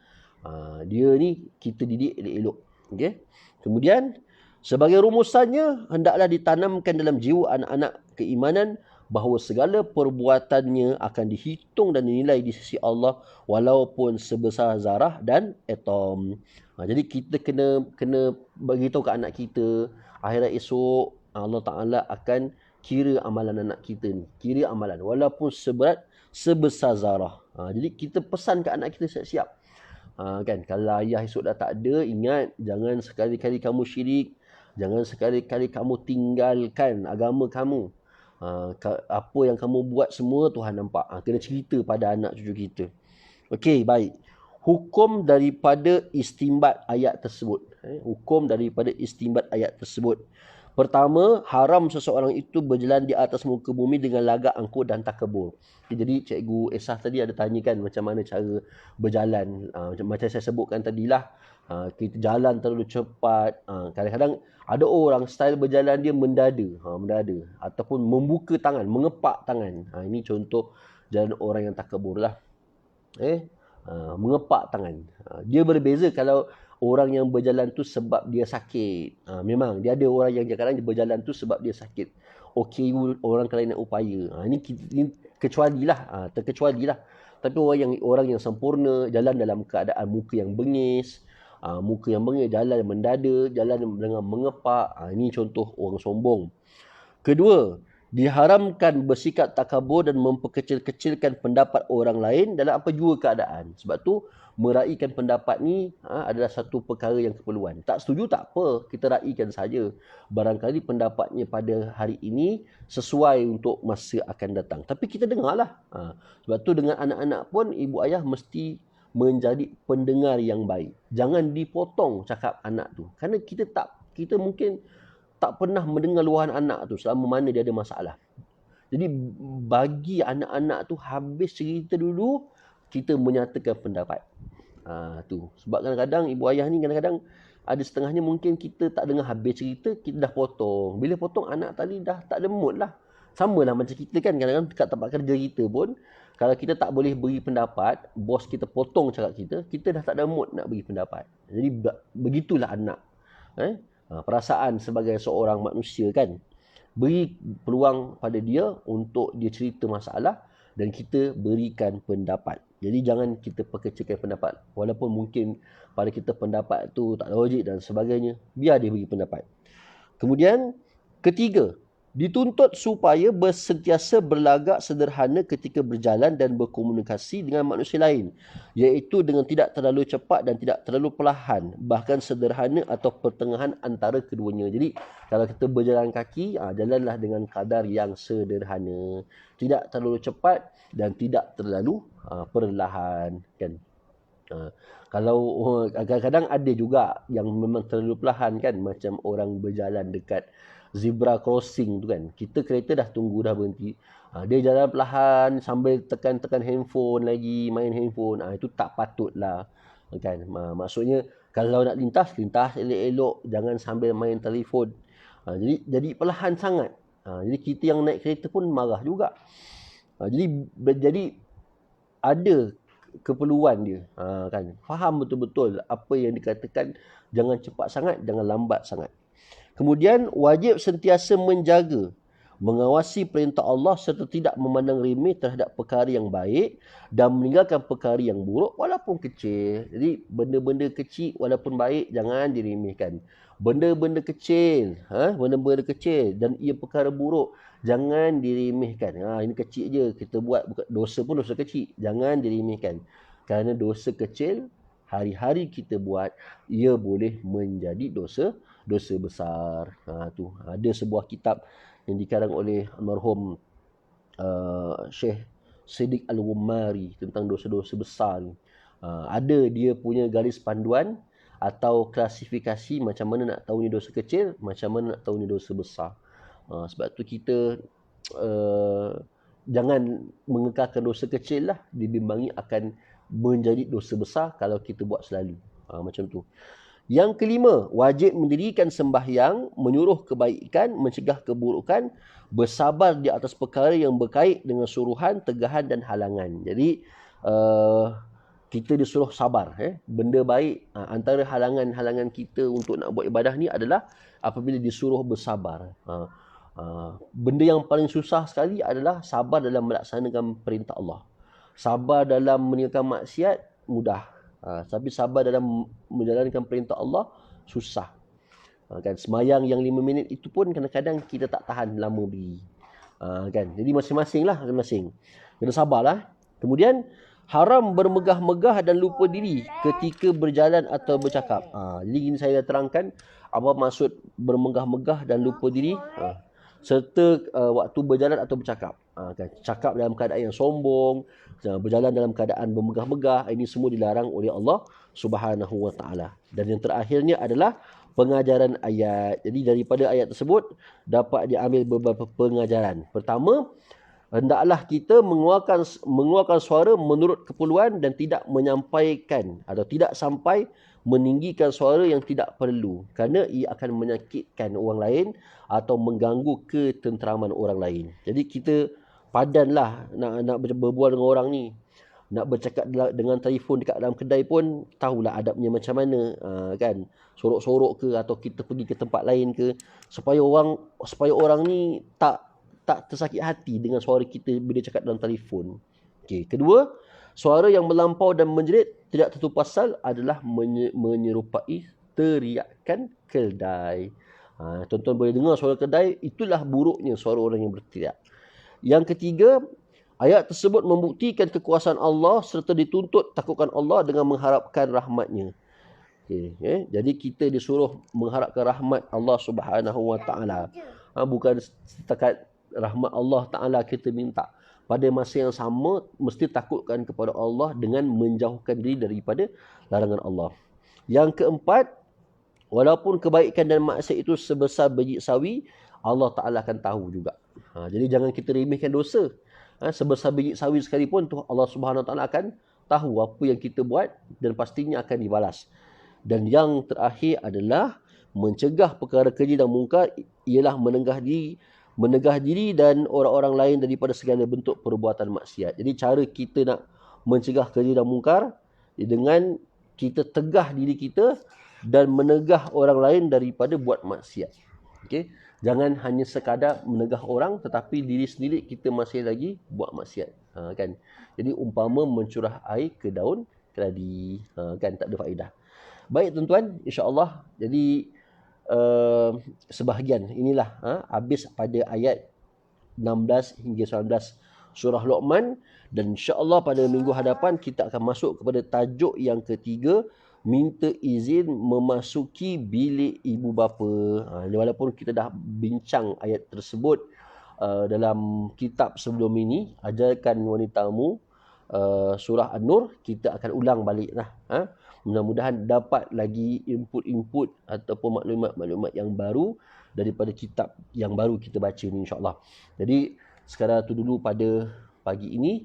dia ni kita didik elok-elok. Okey. Kemudian sebagai rumusannya hendaklah ditanamkan dalam jiwa anak-anak keimanan bahawa segala perbuatannya akan dihitung dan dinilai di sisi Allah walaupun sebesar zarah dan atom. Jadi kita kena beritahu ke anak kita, akhirat esok Allah Ta'ala akan kira amalan anak kita ni. Kira amalan walaupun sebesar zarah. Jadi kita pesan ke anak kita siap-siap. Kan, kalau ayah esok dah tak ada, ingat jangan sekali-kali kamu syirik, jangan sekali-kali kamu tinggalkan agama kamu. Apa yang kamu buat semua Tuhan nampak. Kena cerita pada anak cucu kita. Okey, baik. Hukum daripada istimbat ayat tersebut. Hukum daripada istimbat ayat tersebut. Pertama, haram seseorang itu berjalan di atas muka bumi dengan lagak, angkuh dan takabur. Jadi Cikgu Esah tadi ada tanyakan macam mana cara berjalan. Macam saya sebutkan tadilah, kita jalan terlalu cepat. Kadang-kadang ada orang style berjalan dia mendada. Ataupun membuka tangan, mengepak tangan. Ini contoh jalan orang yang takabur lah. Mengepak tangan. Dia berbeza kalau orang yang berjalan tu sebab dia sakit. Memang dia ada orang yang kadang berjalan tu sebab dia sakit. Okey, orang kelainan upaya. Ini kecualilah, terkecualilah. Tapi orang yang sempurna jalan dalam keadaan muka yang bengis, jalan mendada, jalan dengan mengepak. Ini contoh orang sombong. Kedua, Diharamkan bersikap takabur dan memperkecil-kecilkan pendapat orang lain dalam apa jua keadaan. Sebab tu meraihkan pendapat ni adalah satu perkara yang keperluan. Tak setuju tak apa, kita raikan saja. Barangkali pendapatnya pada hari ini sesuai untuk masa akan datang. Tapi kita dengarlah. Sebab tu dengan anak-anak pun ibu ayah mesti menjadi pendengar yang baik. Jangan dipotong cakap anak tu. Kerana kita mungkin tak pernah mendengar luahan anak tu selama mana dia ada masalah. Jadi bagi anak-anak tu habis cerita dulu, kita menyatakan pendapat. Tu. Sebab kadang-kadang ibu ayah ni kadang-kadang ada setengahnya mungkin kita tak dengar habis cerita, kita dah potong. Bila potong anak tadi dah tak ada mood lah. Sama lah macam kita kan, kadang-kadang dekat tempat kerja kita pun, kalau kita tak boleh beri pendapat, bos kita potong cakap kita dah tak ada mood nak beri pendapat. Jadi begitulah anak. Perasaan sebagai seorang manusia kan. Beri peluang pada dia untuk dia cerita masalah dan kita berikan pendapat. Jadi jangan kita perkecilkan pendapat. Walaupun mungkin pada kita pendapat tu tak logik dan sebagainya, biar dia beri pendapat. Kemudian ketiga, dituntut supaya bersentiasa berlagak sederhana ketika berjalan dan berkomunikasi dengan manusia lain, iaitu dengan tidak terlalu cepat dan tidak terlalu perlahan, bahkan sederhana atau pertengahan antara keduanya. Jadi kalau kita berjalan kaki, jalanlah dengan kadar yang sederhana, tidak terlalu cepat dan tidak terlalu perlahan kan. Kalau kadang-kadang ada juga yang memang terlalu perlahan kan, macam orang berjalan dekat zebra crossing tu kan. Kita kereta dah tunggu dah berhenti. Dia jalan perlahan sambil tekan-tekan handphone lagi, main handphone. Itu tak patut lah. Kan? Maksudnya kalau nak lintas elok-elok. Jangan sambil main telefon. Jadi perlahan sangat. Jadi kita yang naik kereta pun marah juga. Jadi ada keperluan dia. Kan? Faham betul-betul apa yang dikatakan. Jangan cepat sangat, jangan lambat sangat. Kemudian wajib sentiasa menjaga, mengawasi perintah Allah serta tidak memandang remeh terhadap perkara yang baik dan meninggalkan perkara yang buruk walaupun kecil. Jadi benda-benda kecil walaupun baik jangan diremehkan. Benda-benda kecil, benda-benda kecil dan ia perkara buruk jangan diremehkan. Ini kecil je kita buat, dosa pun dosa kecil, jangan diremehkan. Kerana dosa kecil hari-hari kita buat, ia boleh menjadi dosa besar. Tu ada sebuah kitab yang dikarang oleh almarhum Syekh Siddiq Al-Ghummari tentang dosa-dosa besar ni. Ada dia punya garis panduan atau klasifikasi macam mana nak tahu ni dosa kecil, macam mana nak tahu ni dosa besar. Sebab tu kita jangan mengekalkan dosa kecil lah, dibimbangi akan menjadi dosa besar kalau kita buat selalu. Macam tu. Yang kelima, wajib mendirikan sembahyang, menyuruh kebaikan, mencegah keburukan, bersabar di atas perkara yang berkait dengan suruhan, tegahan dan halangan. Jadi kita disuruh sabar. Benda baik, antara halangan-halangan kita untuk nak buat ibadah ni adalah apabila disuruh bersabar. Benda yang paling susah sekali adalah sabar dalam melaksanakan perintah Allah. Sabar dalam meninggalkan maksiat mudah. Tapi sabar dalam menjalankan perintah Allah susah. Kan semayang yang 5 minit itu pun kadang-kadang kita tak tahan lama beri. Kan. Jadi masing-masing lah, masing-masing. Kena sabarlah. Kemudian haram bermegah-megah dan lupa diri ketika berjalan atau bercakap. Jadi ini saya dah terangkan apa maksud bermegah-megah dan lupa diri. Serta waktu berjalan atau bercakap. Kan? Cakap dalam keadaan yang sombong, berjalan dalam keadaan bermegah-megah, ini semua dilarang oleh Allah Subhanahu Wa Taala. Dan yang terakhirnya adalah pengajaran ayat. Jadi daripada ayat tersebut dapat diambil beberapa pengajaran. Pertama, hendaklah kita mengeluarkan suara menurut keperluan dan tidak menyampaikan atau tidak sampai meninggikan suara yang tidak perlu, kerana ia akan menyakitkan orang lain atau mengganggu ketenteraman orang lain. Jadi kita padanlah nak berbual dengan orang ni. Nak bercakap dengan telefon dekat dalam kedai pun tahulah adabnya macam mana, kan. Sorok-sorok ke atau kita pergi ke tempat lain ke, supaya orang ni tak tersakit hati dengan suara kita bila cakap dalam telefon. Okey, kedua, suara yang melampau dan menjerit tidak tentu pasal adalah menyerupai teriakan keldai. Tuan-tuan boleh dengar suara kedai, itulah buruknya suara orang yang berteriak. Yang ketiga, ayat tersebut membuktikan kekuasaan Allah serta dituntut takutkan Allah dengan mengharapkan rahmatnya. Jadi kita disuruh mengharapkan rahmat Allah Subhanahu Wa Taala. Bukan setakat rahmat Allah Taala kita minta. Pada masa yang sama, mesti takutkan kepada Allah dengan menjauhkan diri daripada larangan Allah. Yang keempat, walaupun kebaikan dan maksiat itu sebesar biji sawi, Allah Ta'ala akan tahu juga. Jadi jangan kita remehkan dosa. Sebesar biji sawi sekalipun, Allah Subhanahu Wa Ta'ala akan tahu apa yang kita buat dan pastinya akan dibalas. Dan yang terakhir adalah mencegah perkara keji dan mungkar, ialah menegah diri dan orang-orang lain daripada segala bentuk perbuatan maksiat. Jadi cara kita nak mencegah keji dan mungkar dengan kita tegah diri kita dan menegah orang lain daripada buat maksiat. Okey, jangan hanya sekadar menegah orang tetapi diri sendiri kita masih lagi buat maksiat. Kan? Jadi umpama mencurah air ke daun keladi, kan tak ada faedah. Baik tuan-tuan, insya-Allah. Jadi sebahagian inilah habis pada ayat 16 hingga 19 surah Luqman, dan insya-Allah pada minggu hadapan kita akan masuk kepada tajuk yang ketiga, minta izin memasuki bilik ibu bapa. Walaupun kita dah bincang ayat tersebut dalam kitab sebelum ini, Ajarkan Wanitamu, surah An-Nur, kita akan ulang balik lah. Mudah-mudahan dapat lagi input-input ataupun maklumat-maklumat yang baru daripada kitab yang baru kita baca ni, insya-Allah. Jadi sekadar itu dulu pada pagi ini.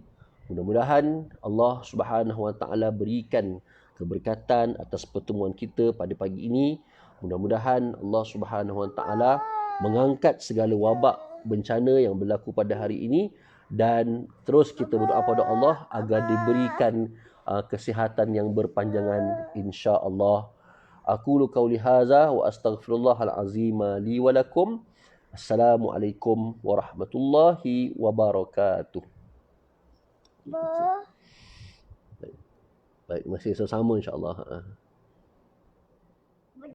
Mudah-mudahan Allah Subhanahu Wa Taala berikan keberkatan atas pertemuan kita pada pagi ini. Mudah-mudahan Allah Subhanahu Wa Taala mengangkat segala wabak bencana yang berlaku pada hari ini, dan terus kita berdoa pada Allah agar diberikan kesihatan yang berpanjangan, insya-Allah. Aqulu qauli hadza wa astaghfirullahal azim li wa lakum. Assalamualaikum warahmatullahi wabarakatuh. Baik, masih sama-sama insya-Allah.